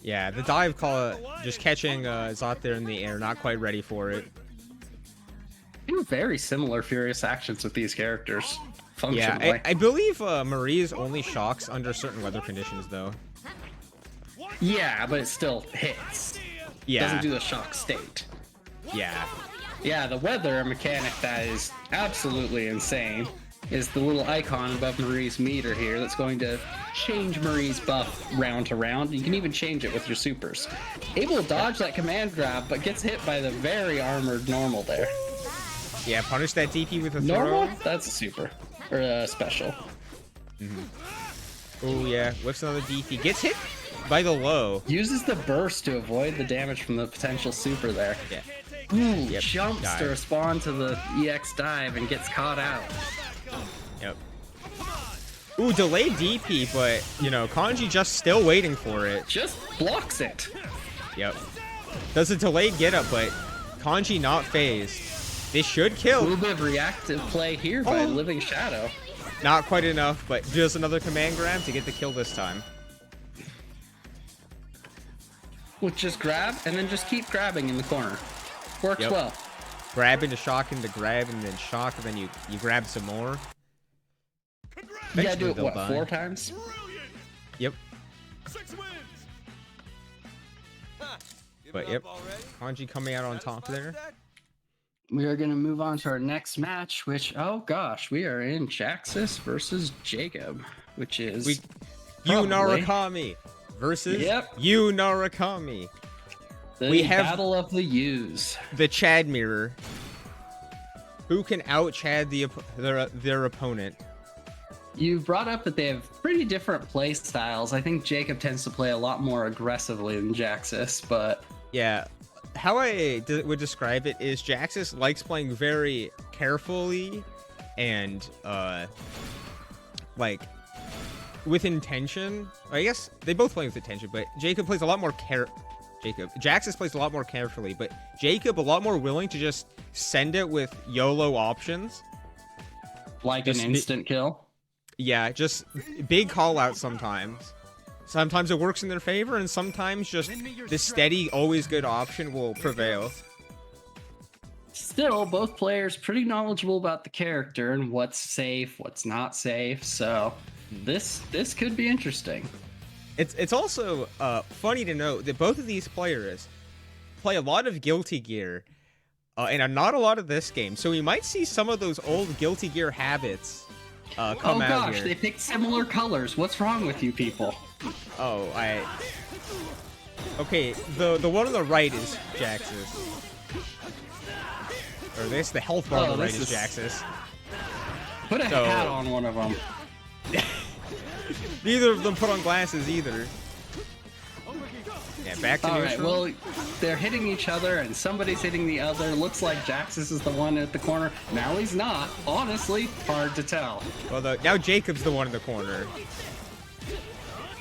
Yeah, the dive call, just catching Zot there in the air, not quite ready for it. Two very similar furious actions with these characters, Yeah, functionally. I believe Marie's only shocks under certain weather conditions, though. Yeah, but it still hits. Yeah. Doesn't do the shock state. Yeah. Yeah, the weather mechanic that is absolutely insane is the little icon above Marie's meter here that's going to change Marie's buff round to round. You can even change it with your supers. Able to dodge that command grab, but gets hit by the very armored normal there. Yeah, punish that DP with a Normal? throw. That's a super. Or a special. Oh, yeah. Whips another DP. Gets hit by the low. Uses the burst to avoid the damage from the potential super there. Yeah. Ooh, Yep, jumps dive. to respond to the EX dive and gets caught out. Yep. Ooh, delayed DP, but, you know, Kanji just still waiting for it. Just blocks it. Yep. Does a delayed get up, but Kanji not phased. This should A kill. little bit of reactive play here by Oh. Living Shadow. Not quite enough, but just another command grab to get the kill this time. With just grab and then just keep grabbing in the corner. Works Yep. well. Grab into shock into grab and then shock and then you grab some more. You gotta do Eventually it, they'll what, die. 4 times? Yep. 6 wins. Give But it yep. up already? Kanji coming out on top there. We are gonna move on to our next match, which, oh gosh, we are in Jaxus versus Jacob, which is Yu probably Narakami versus Yep. Yu Narakami. the we have- Battle of the U's. The Chad mirror. Who can out Chad their opponent? You brought up that they have pretty different play styles. I think Jacob tends to play a lot more aggressively than Jaxus, but Yeah, how I would describe it is Jaxus likes playing very carefully and like with intention. I guess they both play with intention, but Jacob plays a lot more Jaxus plays a lot more carefully, but Jacob a lot more willing to just send it with YOLO options. like an instant kill. Yeah, just big call out sometimes. Sometimes it works in their favor, and sometimes just the steady, always good option will prevail. Still, both players pretty knowledgeable about the character and what's safe, what's not safe. So this could be interesting. It's also funny to note that both of these players play a lot of Guilty Gear, and not a lot of this game. So we might see some of those old Guilty Gear habits come out gosh, here. they picked similar colors. What's wrong with you people? Oh, okay, the one on the right is Jaxus. Or this, the health bar on the right is Jaxus. Put a hat on one of them. Neither of them put on glasses either. Yeah, back to All right, neutral. well, they're hitting each other and somebody's hitting the other. Looks like Jaxus is the one at the corner. Now he's not. Honestly, hard to tell. Well, now Jacob's the one in the corner.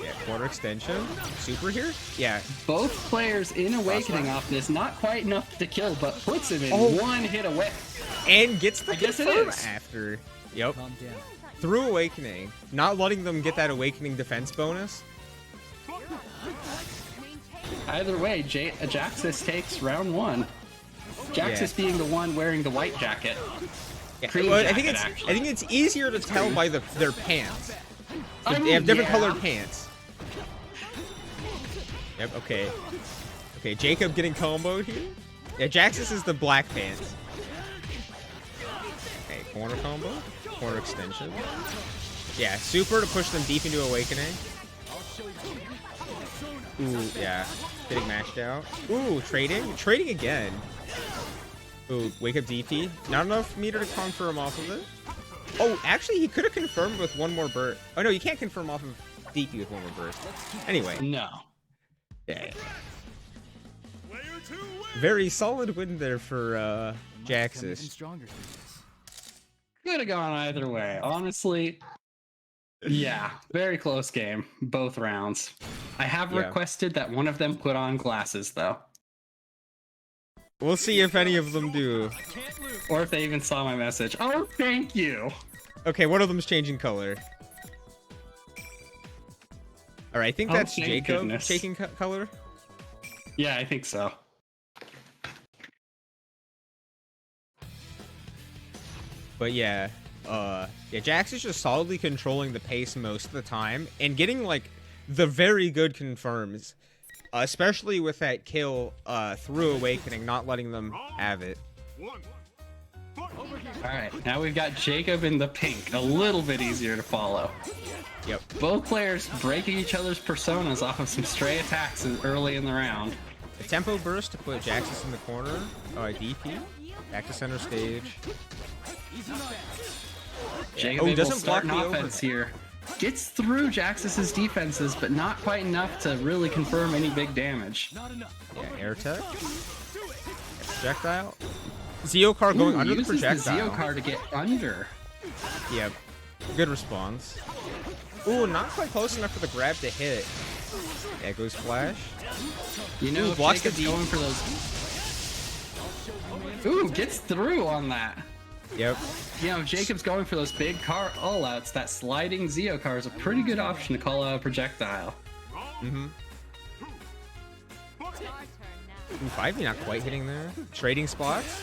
Yeah, corner extension. Super here? Yeah. Both players in Awakening off this. Not quite enough to kill, but puts him in one hit away. And gets the I guess it confirm is. after. Yep. Through Awakening. Not letting them get that Awakening defense bonus. Either way, Jaxus takes round one. Jaxus being the one wearing the white jacket. Yeah, Cream well, jacket, I think it's easier to tell by their pants. They have different colored pants. Yep, okay. Okay, Jacob getting comboed here. Yeah, Jaxus is the black pants. Okay, corner combo. Corner extension. Yeah, super to push them deep into Awakening. Ooh, yeah. Getting mashed out. Ooh, trading. Trading again. Ooh, wake up DP. Not enough meter to confirm off of it. Oh, actually, he could have confirmed with one more burst. Oh, no, you can't confirm off of DP with one more burst. Anyway. No. Yeah. Very solid win there for Jaxus. Could have gone either way. Honestly, yeah, very close game, both rounds. I have requested that one of them put on glasses, though. We'll see if any of them do. Or if they even saw my message. Oh, thank you. Okay, one of them's changing color. Alright, I think that's thank Jacob goodness. changing color. Yeah, I think so. But yeah, Jax is just solidly controlling the pace most of the time and getting like the very good confirms, especially with that kill through Awakening, not letting them have it. Alright, now we've got Jacob in the pink. A little bit easier to follow. Yep. Both players breaking each other's personas off of some stray attacks early in the round. A tempo burst to put Jaxus in the corner. DP. Back to center stage. Jacob able doesn't to start an block the offense here. Gets through Jaxus's defenses, but not quite enough to really confirm any big damage. Yeah, air tech. Projectile. Zeokar going under the uses projectile. the Zeokar to get under. Yep. Good response. Ooh, not quite close enough for the grab to hit. Yeah, goes flash. You know, if blocks the Jacob's D. going for those. Ooh, gets through on that. Yep. You know, if Jacob's going for those big car all-outs, that sliding Zeokar is a pretty good option to call out a projectile. Mm-hmm. Ooh, 5 not quite hitting there. Trading spots.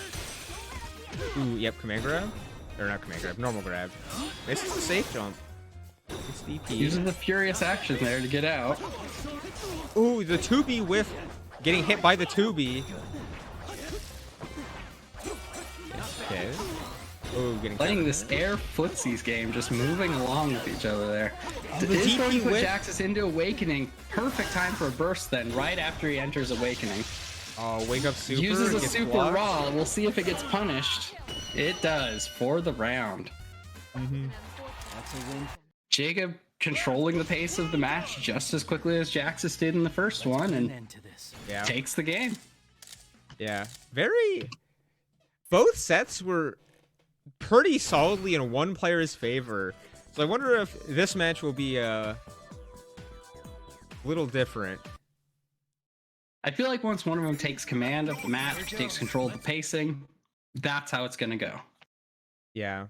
Ooh, yep, command grab. Or not command grab, normal grab. This is the safe jump. It's DP. Using the furious action there to get out. Ooh, the 2B whiff. Getting hit by the 2B. Okay. Ooh, getting Playing hit. this air footsies game, just moving along with each other there. Oh, the He's going to DP put whip. Jaxus into Awakening. Perfect time for a burst then, right after he enters Awakening. Oh, wake up super. Uses a gets super blocked. raw. We'll see if it gets punished. It does for the round. Mm-hmm. That's a win. Jacob controlling the pace of the match just as quickly as Jaxus did in the first one, and Yeah. takes the game. Yeah. Both sets were pretty solidly in one player's favor. So I wonder if this match will be a little different. I feel like once one of them takes command of the match, takes control of the pacing, that's how it's going to go. Yeah.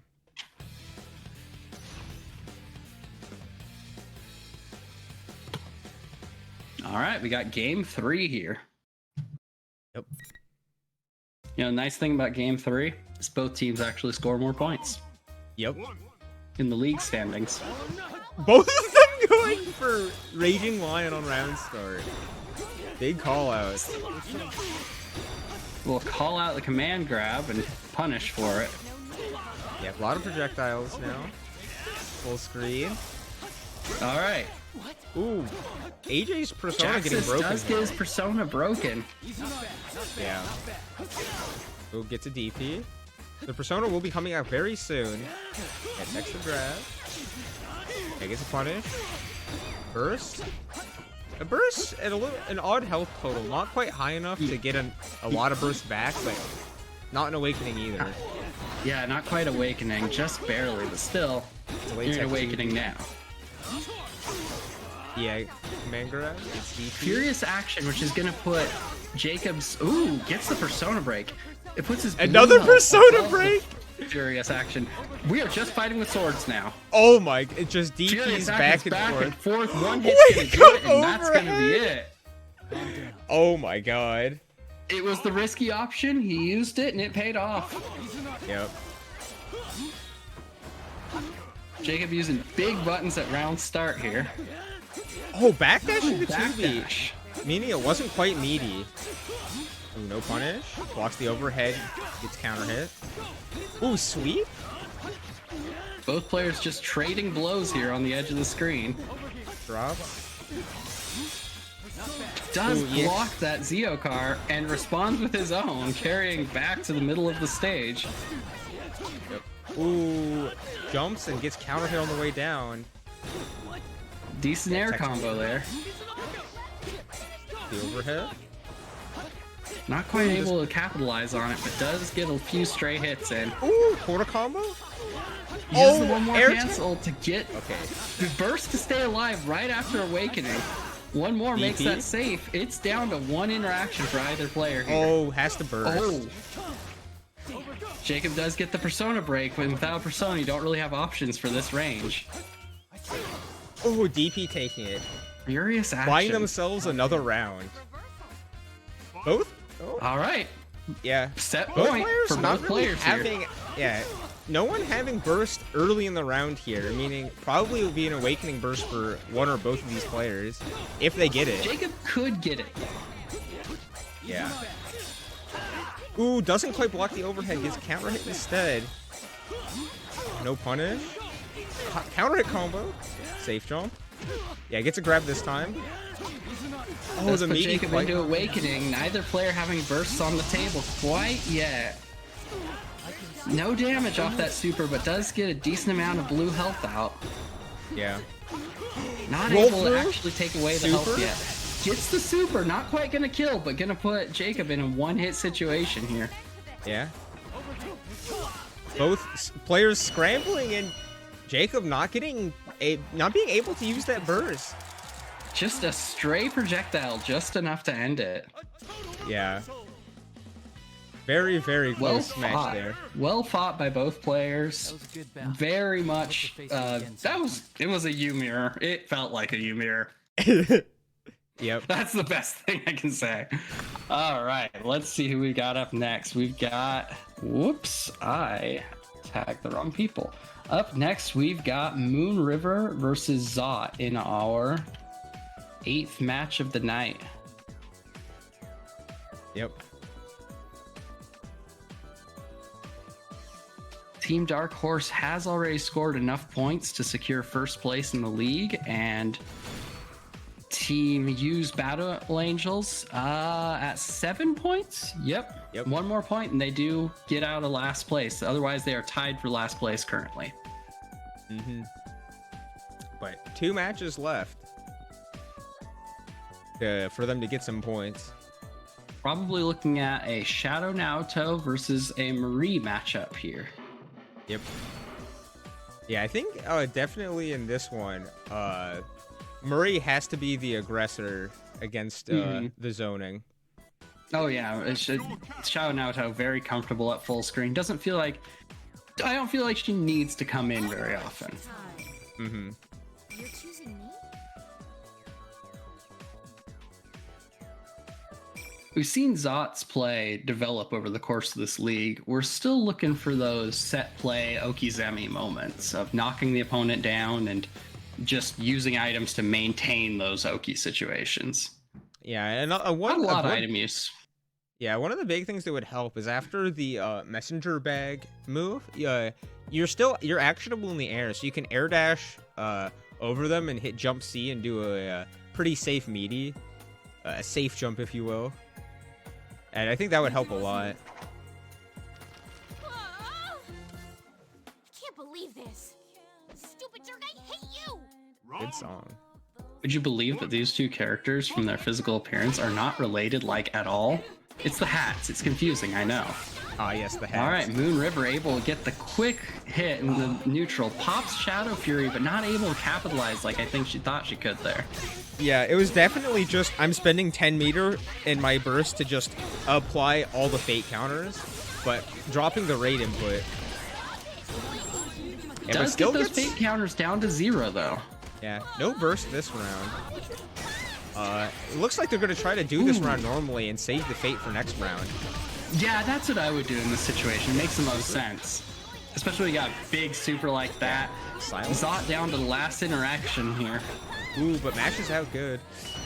All right, we got game 3 here. Yep. You know, the nice thing about game 3 is both teams actually score more points Yep. in the league standings. Both of them going for Raging Lion on round start. Big call out. We'll call out the command grab and punish for it. Yeah, a lot of projectiles now. Full screen. All right. Ooh. AJ's persona getting Jaxus broken. does get his persona broken. Yeah. We'll get to DP. The persona will be coming out very soon. Gets extra grab. Okay, gets a punish. Burst. A burst at an odd health total. Not quite high enough to get a lot of burst back, but not an awakening either. Yeah, not quite awakening, just barely, but still, you're an awakening now. Yeah, command grab. It's DP. Furious action, which is gonna put Jacob's. Ooh, gets the persona break. It puts his blue Another health persona above the break? Furious action. We are just fighting with swords now. Oh my! It just Furious DPs action's back and forth. One hit's gonna Wake do it, up and that's gonna be overhead. it. Oh my god. It was the risky option. He used it, and it paid off. Yep. Jacob using big buttons at round start here. Oh, backdash into 2B. Backdash. Meaning it wasn't quite meaty. Ooh, no punish. Blocks the overhead. Gets counter hit. Ooh, sweep. Both players just trading blows here on the edge of the screen. Drop. Does Ooh, yeah. block that Zeokar and responds with his own, carrying back to the middle of the stage. Yep. Ooh, jumps and gets counter hit on the way down. Decent air combo there. The overhead. Not quite able to capitalize on it, but does get a few stray hits in. Ooh, quarter combo. Uses the one more air cancel to get Okay. the burst to stay alive right after awakening. One more makes DP? that safe. It's down to one interaction for either player here. Oh, has to burst. Oh. Jacob does get the persona break, but without persona, you don't really have options for this range. Oh, DP taking it. Furious action. Buying themselves another round. Both? Oh, All right. yeah. Set Both point players for not both really players here. having, yeah. No one having burst early in the round here, meaning probably will be an awakening burst for one or both of these players if they get it. Jacob could get it. Yeah. Ooh, doesn't quite block the overhead, gets counter hit instead. No punish. Counter hit combo. Safe jump. Yeah, gets a grab this time. Oh, Does the put meaty Jacob quite- into awakening. Neither player having bursts on the table quite yet. No damage off that super, but does get a decent amount of blue health out. Yeah. Not Roll able to through? actually take away the health Super? yet. Gets the super, not quite gonna kill, but gonna put Jacob in a one-hit situation here. Yeah. Both players scrambling and Jacob not being able to use that burst. Just a stray projectile, just enough to end it. Yeah. Very, very Well close match fought. there. Well fought by both players. Very much. It was a U mirror. It felt like a U mirror. Yep. That's the best thing I can say. All right, let's see who we got up next. We've got. Whoops, I tagged the wrong people. Up next, we've got Moon River versus Zot in our 8th match of the night. Yep. Team Dark Horse has already scored enough points to secure first place in the league, and Team Use Battle Angels at 7 points. Yep. One more point, and they do get out of last place. Otherwise, they are tied for last place currently. Mm-hmm. but 2 matches left for them to get some points. Probably looking at a Shadow Naoto versus a Marie matchup here. Yep. Yeah, I think definitely in this one, Murray has to be the aggressor against the zoning. Oh yeah, Shadow Naoto very comfortable at full screen. I don't feel like she needs to come in very often. Mm-hmm. You're choosing me? We've seen Zot's play develop over the course of this league. We're still looking for those set play Okizeme moments of knocking the opponent down and just using items to maintain those Oki situations. Yeah, and Not a lot of item use. Yeah, one of the big things that would help is after the messenger bag move, you're actionable in the air, so you can air dash over them and hit jump C and do a pretty safe meaty, a safe jump if you will. And I think that would help a lot. I can't believe this. Stupid jerk, I hate you. Good song. Would you believe that these two characters from their physical appearance are not related like at all? It's the hats. It's confusing, I know. Ah, yes, the hats. All right, Moon River able to get the quick hit in the neutral. Pops Shadow Fury, but not able to capitalize like I think she thought she could there. Yeah, it was definitely just I'm spending 10 meter in my burst to just apply all the fate counters, but dropping the raid input. Yeah, Does get those fate counters down to 0 though. Yeah, no burst this round. It looks like they're going to try to do this round normally and save the fate for next round. Yeah, that's what I would do in this situation. It makes the most sense. Especially when you got a big super like that. Zot down to the last interaction here. Ooh, but mashes out good.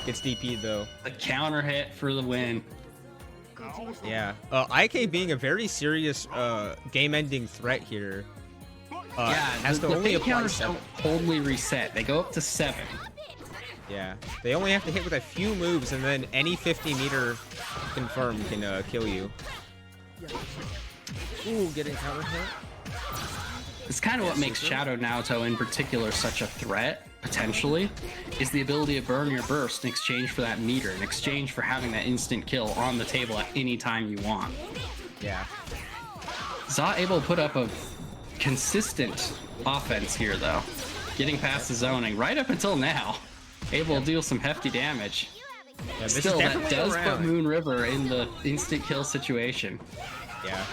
Gets DP'd though. The counter hit for the win. Yeah. IK being a very serious game-ending threat here. Yeah, has to the only fate apply counters 7. don't totally reset. They go up to 7. Yeah, they only have to hit with a few moves, and then any 50-meter confirm can kill you. Ooh, getting counter hit. It's kind of what makes Shadow Naoto in particular such a threat, potentially, is the ability to burn your burst in exchange for that meter, in exchange for having that instant kill on the table at any time you want. Yeah. Zot able to put up a consistent offense here, though. Getting past the zoning right up until now. Able to deal some hefty damage. Yeah, Still, that does put Moon River in the instant kill situation. Yeah.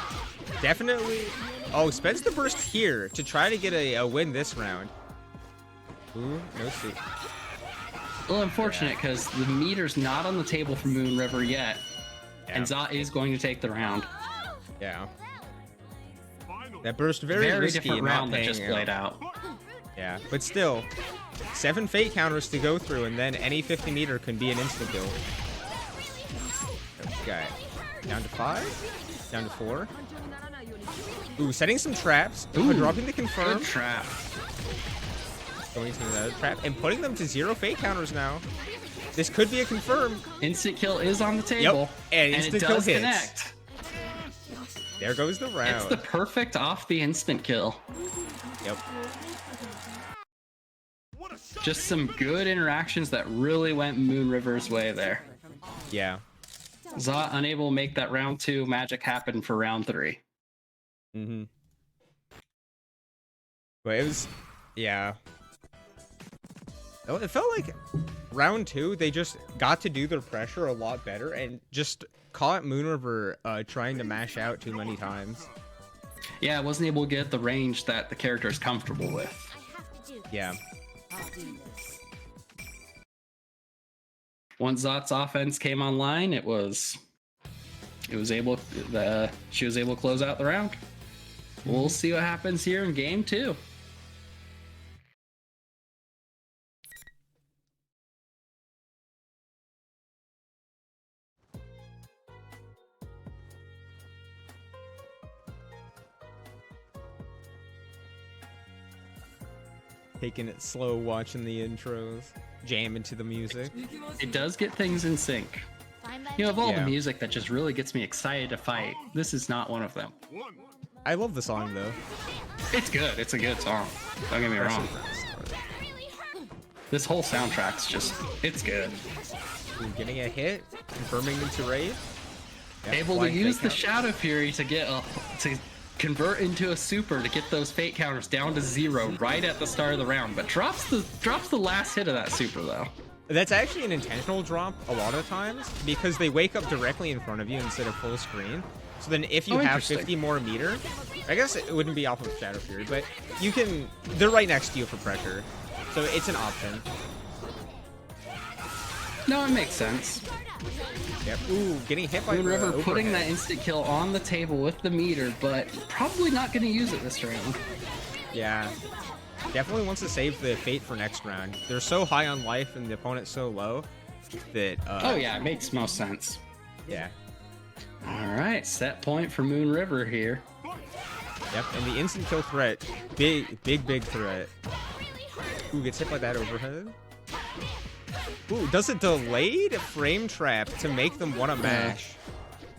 Definitely. Oh, spends the burst here to try to get a win this round. Ooh, no suit. A little unfortunate because the meter's not on the table for Moon River yet. And Zot is going to take the round. Yeah. That burst very risky different and round not that just paying played out. out. Yeah, but still, 7 fate counters to go through, and then any 50-meter can be an instant kill. Okay, down to 5, down to 4. Ooh, setting some traps. Ooh, dropping the confirm. Good trap. Going to another trap and putting them to 0 fate counters now. This could be a confirm. Instant kill is on the table. Yep, and instant it kill does hits. Connect. There goes the round. It's the perfect off the instant kill. Yep. Just some good interactions that really went Moon River's way there. Yeah. Zot unable to make that round 2 magic happen for round 3. Mm-hmm. But it was, yeah. It felt like round 2, they just got to do their pressure a lot better and just caught Moon River trying to mash out too many times. Yeah, I wasn't able to get the range that the character is comfortable with. Yeah. Once Zot's offense came online, she was able to close out the round. We'll see what happens here in game 2. Taking it slow, watching the intros, jamming to the music. It does get things in sync. You know, of all the music that just really gets me excited to fight, this is not one of them. I love the song though. It's good. It's a good song. Don't get me wrong. This whole soundtrack's just, it's good. Ooh, getting a hit, confirming into raid. Yep, Able to flying use fake the out. Shadow Fury to get to convert into a super to get those fate counters down to 0 right at the start of the round, but drops the last hit of that super though. That's actually an intentional drop a lot of times because they wake up directly in front of you instead of full screen. So then if you Oh, have interesting. 50 more meter, I guess it wouldn't be off of Shadow Fury, but you can, they're right next to you for pressure. So it's an option. No, it makes sense. Yep. Ooh, getting hit by Moon the River putting overhead. that instant kill on the table with the meter, but probably not going to use it this round. Yeah. Definitely wants to save the fate for next round. They're so high on life and the opponent's so low that, Oh yeah, it makes most sense. yeah. All right, set point for Moon River here. Yep, and the instant kill threat, big threat. Ooh, gets hit by that overhead. Ooh, does a delayed frame trap to make them want to mash.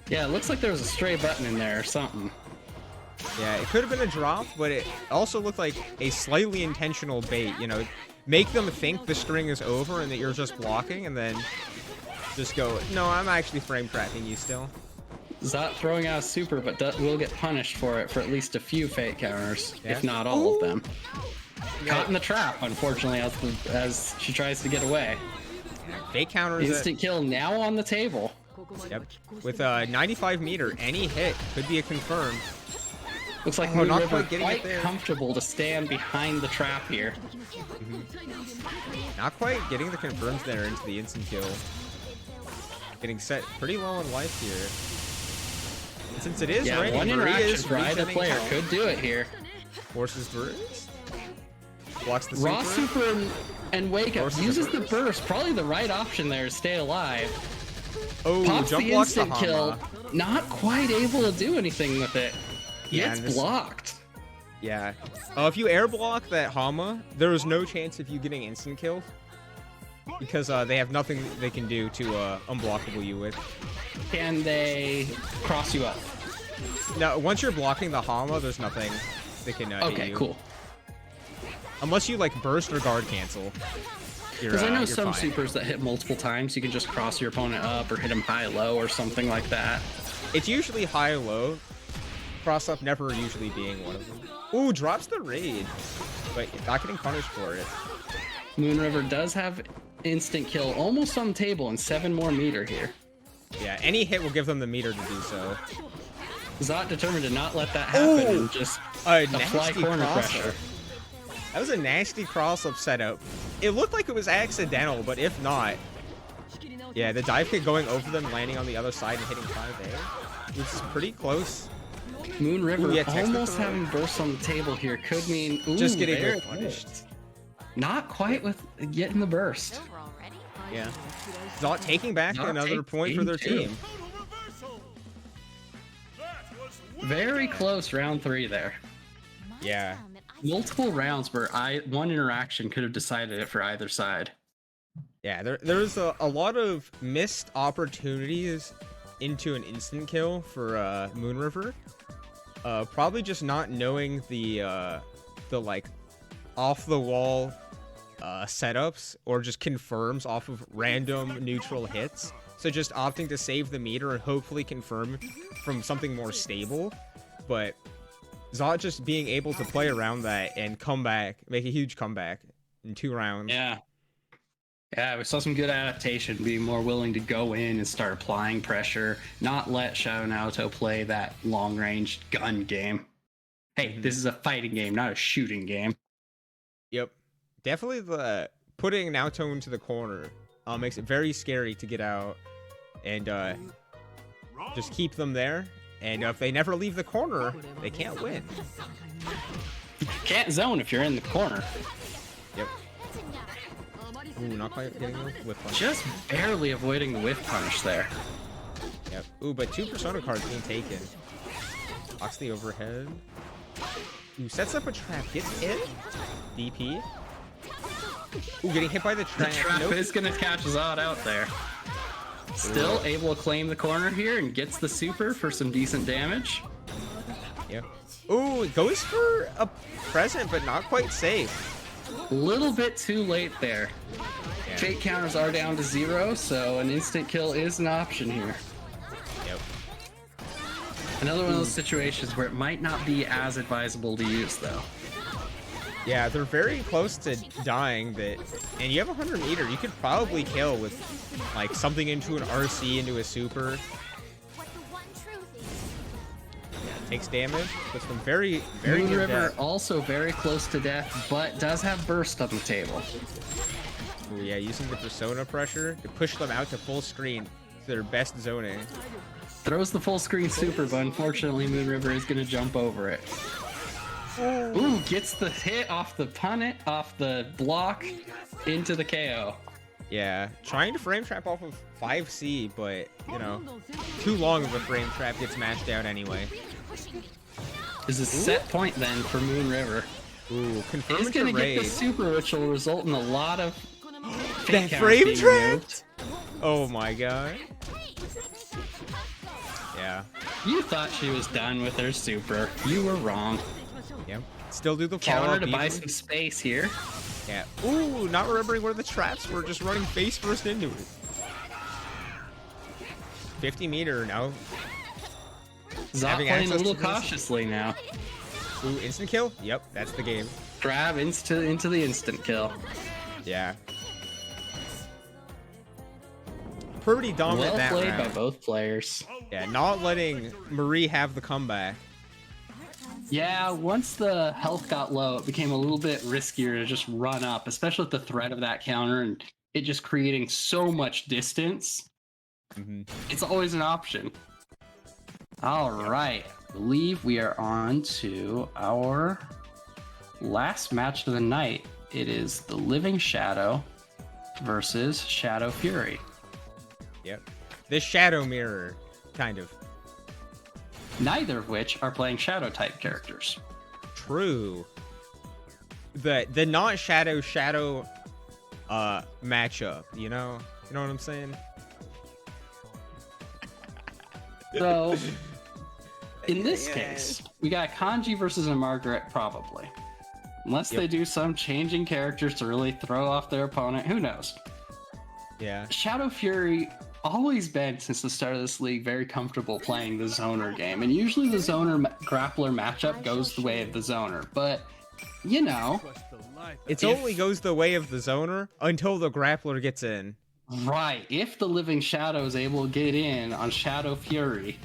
Yeah, it looks like there was a stray button in there or something. Yeah, it could have been a drop, but it also looked like a slightly intentional bait, you know, make them think the string is over and that you're just blocking and then just go, no, I'm actually frame trapping you still. Zot throwing out a super, but will get punished for it for at least a few fate counters, Yeah. if not all of them. Yeah. Caught in the trap, unfortunately, as she tries to get away. Fake counters. Instant kill now on the table. Yep. With 95 meter, any hit could be a confirmed. Looks like Oh, Moon not River quite getting it quite there. comfortable to stand behind the trap here. Not quite getting the confirms there into the instant kill. Getting set pretty low on life here. And since it is Yeah, raining, one Marie interaction is for either resetting player health. could do it here. Forces burst. Blocks the Raw super. super and wake up Forces the uses the burst. burst. Probably the right option there to stay alive. Oh, Pops jump the blocks the instant kill. Hama. Not quite able to do anything with it. Yeah, Gets and this- blocked. Yeah. If you air block that Hama, there is no chance of you getting instant kill. Because they have nothing they can do to unblockable you with. Can they cross you up? Now, once you're blocking the Hama, there's nothing they can hit Okay, you. cool. Unless you like burst or guard cancel. Because I know you're some fine. supers that hit multiple times, you can just cross your opponent up or hit him high-low or something like that. It's usually high-low. Cross-up never usually being one of them. Ooh, drops the raid. But not getting punished for it. Moon River does have instant kill almost on the table and 7 more meter here. Yeah, any hit will give them the meter to do so. Zot determined to not let that happen and just A apply nasty corner cross-up. pressure. That was a nasty cross-up setup. It looked like it was accidental, but if not... Yeah, the dive kick going over them, landing on the other side and hitting 5A. It's pretty close. Moon River Ooh, yeah, text with almost the having bursts on the table here could mean Just getting there good it punished. is. Not quite with getting the burst. Over already? Yeah. Zot taking back Zot another takes point for their game two. team. Very close round 3 there. Yeah. Multiple rounds where one interaction could have decided it for either side. Yeah, there's a lot of missed opportunities into an instant kill for Moon River. Probably just not knowing the like off the wall setups or just confirms off of random neutral hits. So just opting to save the meter and hopefully confirm from something more stable. But Zot just being able to play around that and come back, make a huge comeback in 2 rounds. Yeah. Yeah, we saw some good adaptation, being more willing to go in and start applying pressure, not let Shadow Naoto play that long-range gun game. Hey, this is a fighting game, not a shooting game. Yep. Definitely the putting Naoto into the corner makes it very scary to get out and just keep them there. And if they never leave the corner, they can't win. Can't zone if you're in the corner. Yep. Ooh, not quite getting the whiff punch. Just barely avoiding the whiff punish there. Yep. Ooh, but 2 Persona cards being taken. Blocks the overhead. Ooh, sets up a trap. Gets hit. DP. Ooh, getting hit by the The trap. trap Nope. is going to catch Zod out there. Still able to claim the corner here and gets the super for some decent damage. Yep. Ooh, it goes for a present, but not quite safe. A little bit too late there. Yeah. Fate counters are down to 0, so an instant kill is an option here. Yep. Another one of those situations where it might not be as advisable to use, though. Yeah, they're very close to dying, and you have a 100 meter. You could probably kill with like something into an RC into a super. What the one truth is. Yeah, takes damage, puts them very, very Moon near River death. also very close to death, but does have burst on the table. Ooh, yeah, using the persona pressure to push them out to full screen to their best zoning. Throws the full screen super, but unfortunately Moon River is going to jump over it. Ooh, gets the hit off the punnet, off the block, into the KO. Yeah, trying to frame trap off of 5C, but, you know, too long of a frame trap gets mashed out anyway. Really pushing me. Is a set point then for Moon River. Ooh, He's confirm going to to get the raid. super, which will result in a lot of That fake counters frame being trap? removed. Oh my god. Hey! Yeah. You thought she was done with her super. You were wrong. Yep. Still do the follow Counter up. to buy some space here. Yeah. Ooh, not remembering where the traps were, just running face first into it. 50 meter now. Zot Having playing a access little to this. cautiously now. Ooh, instant kill? Yep, that's the game. Grab into the instant kill. Yeah. Pretty dominant Well that played round. by both players. Yeah, not letting Marie have the comeback. Yeah, once the health got low, it became a little bit riskier to just run up, especially with the threat of that counter and it just creating so much distance. It's always an option. All right, I believe we are on to our last match of the night. It is the Living Shadow versus Shadow Fury. Yep. The Shadow Mirror, kind of. Neither of which are playing Shadow type characters. True. The not Shadow matchup, you know? You know what I'm saying? So, in this case, we got Kanji versus a Margaret, probably. Unless they do some changing characters to really throw off their opponent, who knows? Yeah. Shadow Fury always been, since the start of this league, very comfortable playing the zoner game. And usually the zoner grappler matchup goes the way of the zoner. But, you know, It If- only goes the way of the zoner until the grappler gets in. right, if the Living Shadow is able to get in on Shadow Fury,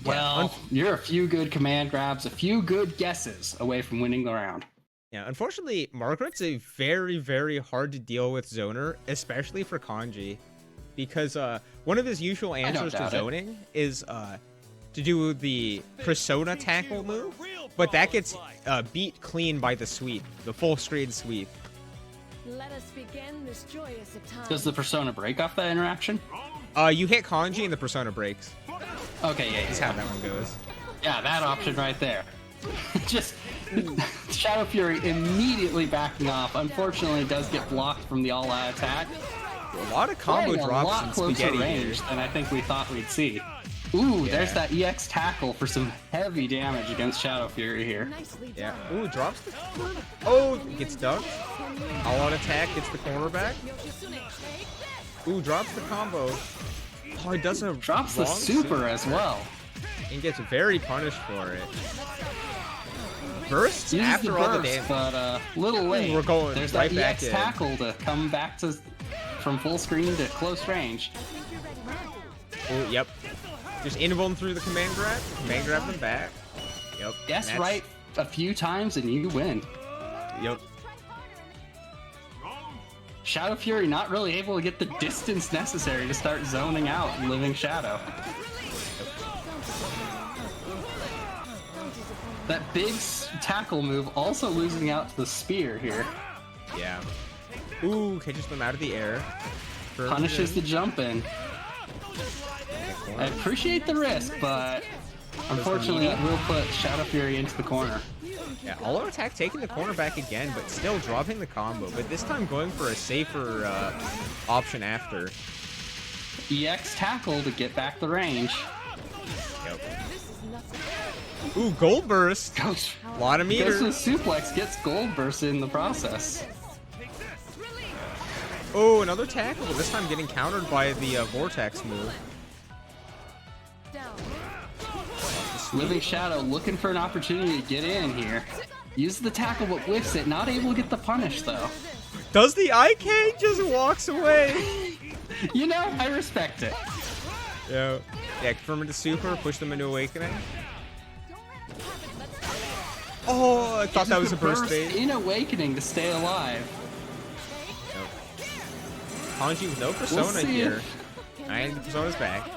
well, you're a few good command grabs, a few good guesses away from winning the round. Yeah, unfortunately, Margaret's a very, very hard to deal with zoner, especially for Kanji. Because one of his usual answers to doubt it. zoning is to do the persona tackle move, but that gets beat clean by the sweep, the full screen sweep. Let us begin this joyous of time. Does the Persona break off that interaction? You hit Kanji and the persona breaks. Okay, yeah, That's how that one goes. yeah, that option right there. Just Shadow Fury immediately backing off. Unfortunately, it does get blocked from the all-out attack. A lot of combo Playing a drops lot and closer spaghetti range here. than I think we thought we'd see. Ooh, there's Yeah. that EX tackle for some heavy damage against Shadow Fury here. Nicely Yeah. done. Ooh, drops the... Oh, gets ducked. All out attack, gets the corner back. Ooh, drops the combo. Oh, it does a Drops the long super as well. and gets very punished for it. Bursts Uses after the all the burst, damage. but little late. We're going There's right that back EX in. tackle to come back to from full screen to close range. Oh, yep. Just invuln through the command grab them back. Yep. Guess that's- right a few times and you win. Yep. Shadow Fury not really able to get the distance necessary to start zoning out Living Shadow. That big tackle move also losing out to the spear here. Yeah. Ooh, catches them out of the air. Punishes the jump in. I appreciate the risk, but unfortunately it will put Shadow Fury into the corner. Yeah, all-out attack taking the corner back again, but still dropping the combo. But this time going for a safer option after. EX tackle to get back the range. Yep. Ooh, gold burst. Goes A lot of Goes meter. to a suplex, gets gold bursted in the process. Oh, another tackle, but this time getting countered by the vortex move. Down. Living Shadow looking for an opportunity to get in here. Uses the tackle but whiffs it, not able to get the punish though. Does the IK, just walks away. You know, I respect it. Yeah, confirm into super, push them into awakening. Oh, I thought that was a burst bait. In awakening to stay alive. Kanji with no persona see. here. And the persona's back.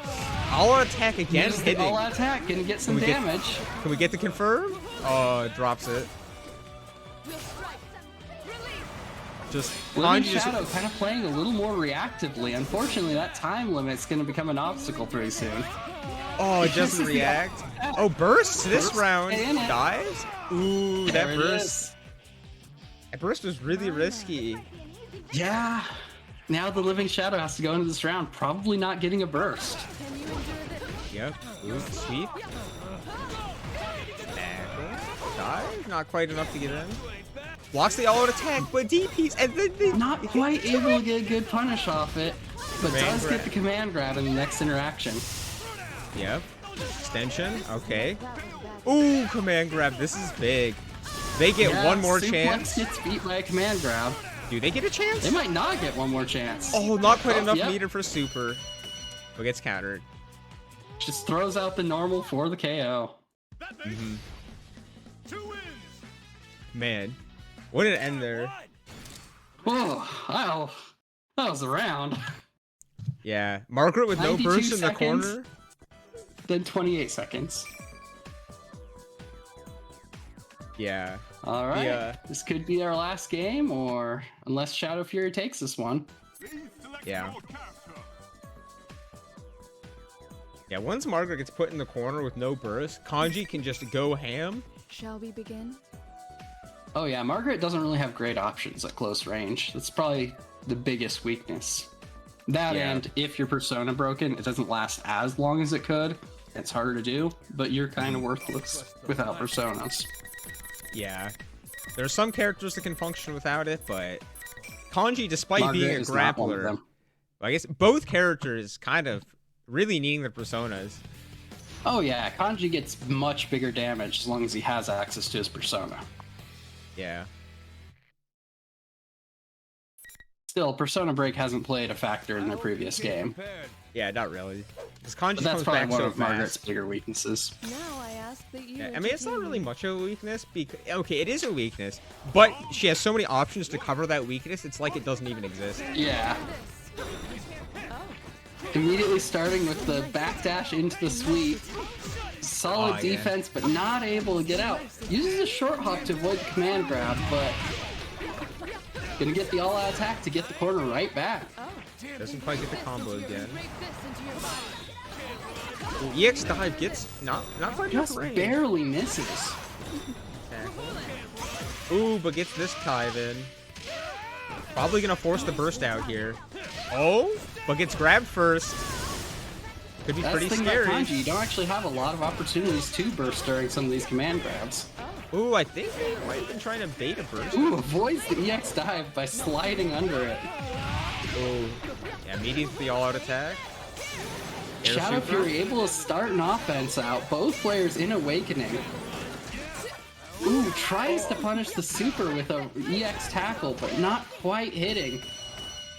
All attack again, Uses the hitting. all attack and get some Can we get- damage. Can we get the confirm? Oh, it drops it. Just Living Kanji just Shadow kind of playing a little more reactively. Unfortunately, that time limit's going to become an obstacle pretty soon. oh, it doesn't react. Oh, bursts this Burst round. and it. Dives. Ooh, that There it burst. is. That burst was really risky. Yeah. Now the Living Shadow has to go into this round probably not getting a burst. Can you endure this? Yep. Ooh, sweep. Tackle. Dive. Not quite enough to get in. Blocks the all-out attack, but DPs and then they Not quite able to get a good punish off it, but Command does grab. get the command grab in the next interaction. Yep. Extension. Okay. Ooh, command grab. This is big. They get Yeah, one more Suplex chance. gets beat by a command grab. Do they get a chance? They might not get one more chance. Oh, not quite enough yep. meter for super. But gets countered. Just throws out the normal for the KO. That makes 2 wins. Man. What an end there. Oh, wow. That was a round. Yeah. Margaret with no 92 burst in the seconds. corner. Then 28 seconds. Yeah. All right. Yeah. This could be our last game, or unless Shadow Fury takes this one. Please select Yeah. your character. Yeah, once Margaret gets put in the corner with no burst, Kanji can just go ham. Shall we begin? Oh yeah, Margaret doesn't really have great options at close range. That's probably the biggest weakness. That Yeah. and if your persona broken, it doesn't last as long as it could. It's harder to do, but you're kind of worthless without personas. Yeah. There are some characters that can function without it, but Kanji, despite Margaret being a is not one of grappler, them. I guess both characters kind of really needing their personas. Oh yeah, Kanji gets much bigger damage as long as he has access to his persona. Yeah. Still, Persona Break hasn't played a factor in the previous game. Yeah, not really. Because Kanji But that's comes probably back one so of Margaret's fast. bigger weaknesses. Now I ask that you. Yeah, I mean, it's not entertain really me. much of a weakness. Because okay, it is a weakness, but she has so many options to cover that weakness. It's like it doesn't even exist. Yeah. Immediately starting with the backdash into the sweep. Solid Oh, yeah. defense, but not able to get out. Uses a short hop to avoid the command grab, but gonna get the all-out attack to get the corner right back. Doesn't quite get the combo again. Break this into your body. Ooh, EX dive gets not quite enough Just range. barely misses. Ooh, but gets this dive in. Probably gonna force the burst out here. Oh, but gets grabbed first. Could be That's pretty the thing scary. about Kanji, you don't actually have a lot of opportunities to burst during some of these command grabs. Ooh, I think they might have been trying to bait a burst. Ooh, avoids the EX dive by sliding under it. Ooh, yeah, immediately all-out attack. Air Shadow super. Fury able to start an offense out, both players in Awakening. Ooh, tries to punish the super with a EX tackle, but not quite hitting.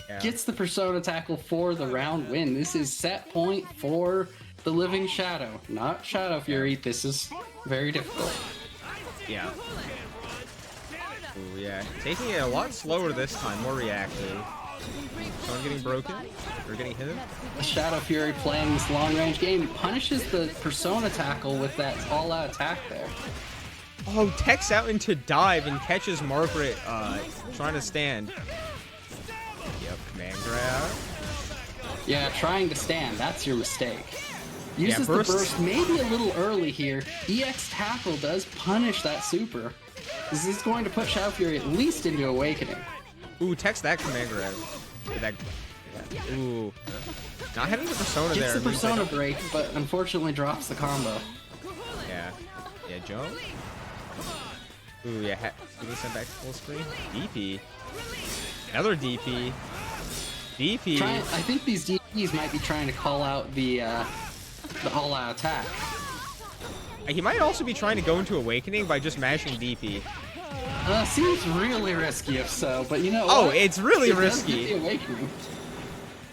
Yeah. Gets the Persona tackle for the round win. This is set point for the Living Shadow, not Shadow Fury. This is very difficult. Yeah. Ooh, yeah. Taking it a lot slower this time, more reactive. Someone getting broken or getting hit. Shadow Fury playing this long range game punishes the Persona tackle with that all-out attack there. Oh, techs out into dive and catches Margaret trying to stand. Yep, command grab. Yeah, trying to stand, that's your mistake. Uses the burst. burst maybe a little early here. EX tackle does punish that super. This is going to put Shadow Fury at least into Awakening. Ooh, text that command grab. That, yeah. Ooh. Not having the persona Gets there. the means they Persona don't- break, but unfortunately drops the combo. Yeah. Yeah, jump. Ooh, yeah. Did we send back to full screen? DP. Another DP. DP. I think these DPs might be trying to call out the all-out attack. He might also be trying to go into Awakening by just mashing DP. Seems really risky if so, but you know Oh, what? it's really It does risky. get the awakening.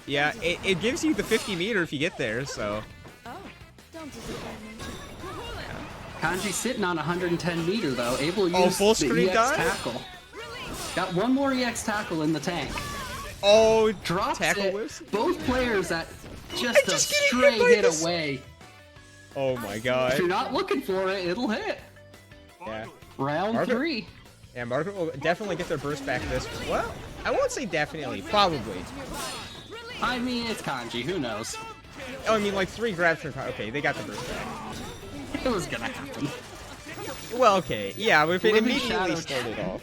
Yeah, it gives you the 50 meter if you get there, so. Oh, don't disappoint me. Kanji's sitting on 110 meter though, able to use full the screen EX dive? tackle. Got one more EX tackle in the tank. Oh, Drops tackle it. whiffs? Both players at just a just getting straight hit by hit this- away. Oh my If god. you're not looking for it, it'll hit. Yeah. Round Margaret- 3. Yeah, Margaret will definitely get their burst back this. Well, I won't say definitely, probably. I mean, it's Kanji. Who knows? Oh, I mean, like 3 grabs from. Okay, they got the burst back. It was gonna happen. Well, okay, yeah, but if it Living immediately Shadow- started off.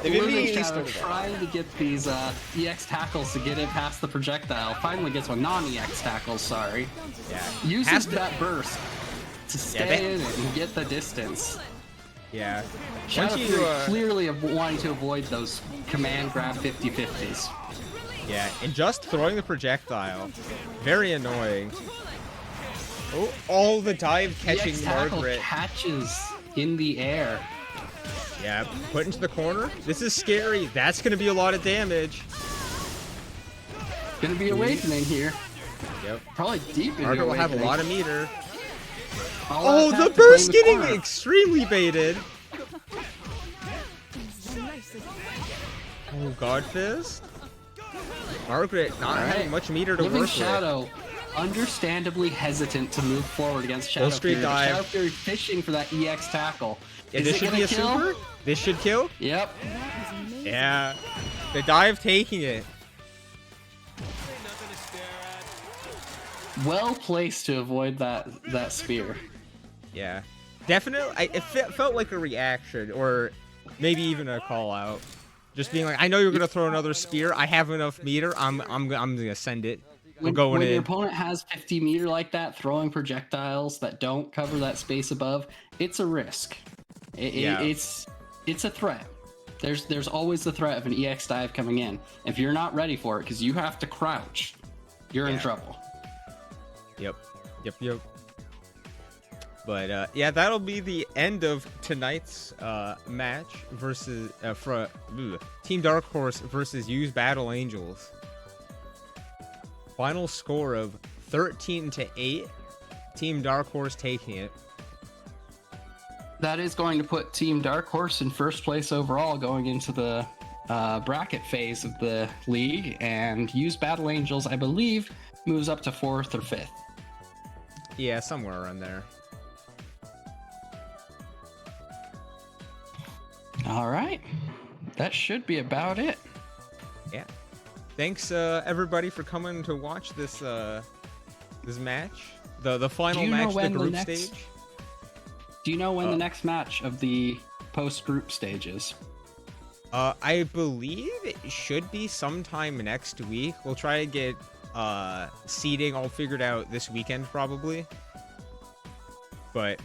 If it Living immediately Shadow started off. trying to get these EX tackles to get it past the projectile. Finally gets one non-EX tackles, sorry. Yeah. Uses Has to- that burst to stay that- in it and get the distance. Yeah. Shadow Once you, Fury clearly wanting to avoid those command grab 50-50s. yeah, and just throwing the projectile. Very annoying. Oh, all the dive catching EX tackle Margaret. catches in the air. Yeah, put into the corner. This is scary. That's going to be a lot of damage. Gonna be awakening here. Yep. Probably deep into Margaret will have a awakening. lot of meter. All Oh, that the attack to claim burst the getting corner. extremely baited. Nice. Oh, God Fist. Margaret not Alright. having much meter to Living work Shadow, understandably hesitant to move forward against Shadow screen Fury. but dive. Shadow Fury fishing for that EX tackle. with. Yeah, Is this it should gonna be a kill? super. This should kill. Yep. That was amazing. Yeah. The dive taking it. Well placed to avoid that spear. Yeah. Definitely. It felt like a reaction, or maybe even a call out. Just being like, I know you're gonna throw another spear. I have enough meter. I'm gonna send it. I'm going when your in. opponent has 50 meter like that, throwing projectiles that don't cover that space above, it's a risk. Yeah. It's a threat. There's always the threat of an EX dive coming in. If you're not ready for it, because you have to crouch, you're in Yeah. trouble. Yep. But yeah, that'll be the end of tonight's match versus Team Dark Horse versus Use Battle Angels. Final score of 13-8. Team Dark Horse taking it. That is going to put Team Dark Horse in first place overall going into the bracket phase of the league, and Use Battle Angels, I believe, moves up to 4th or 5th. Yeah, somewhere around there. All right. That should be about it. Yeah. Thanks everybody for coming to watch this this match. The final Do you know match, the when the group next- stage. Do you know when the next match of the post-group stage is? I believe it should be sometime next week. We'll try to get seating all figured out this weekend probably. But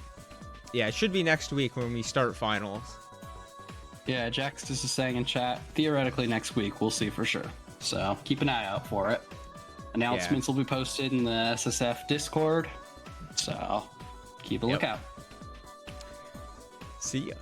yeah, it should be next week when we start finals. Yeah, Jax is saying in chat, theoretically next week, we'll see for sure. So keep an eye out for it. Announcements will be posted in the SSF Discord. So keep a lookout. See ya.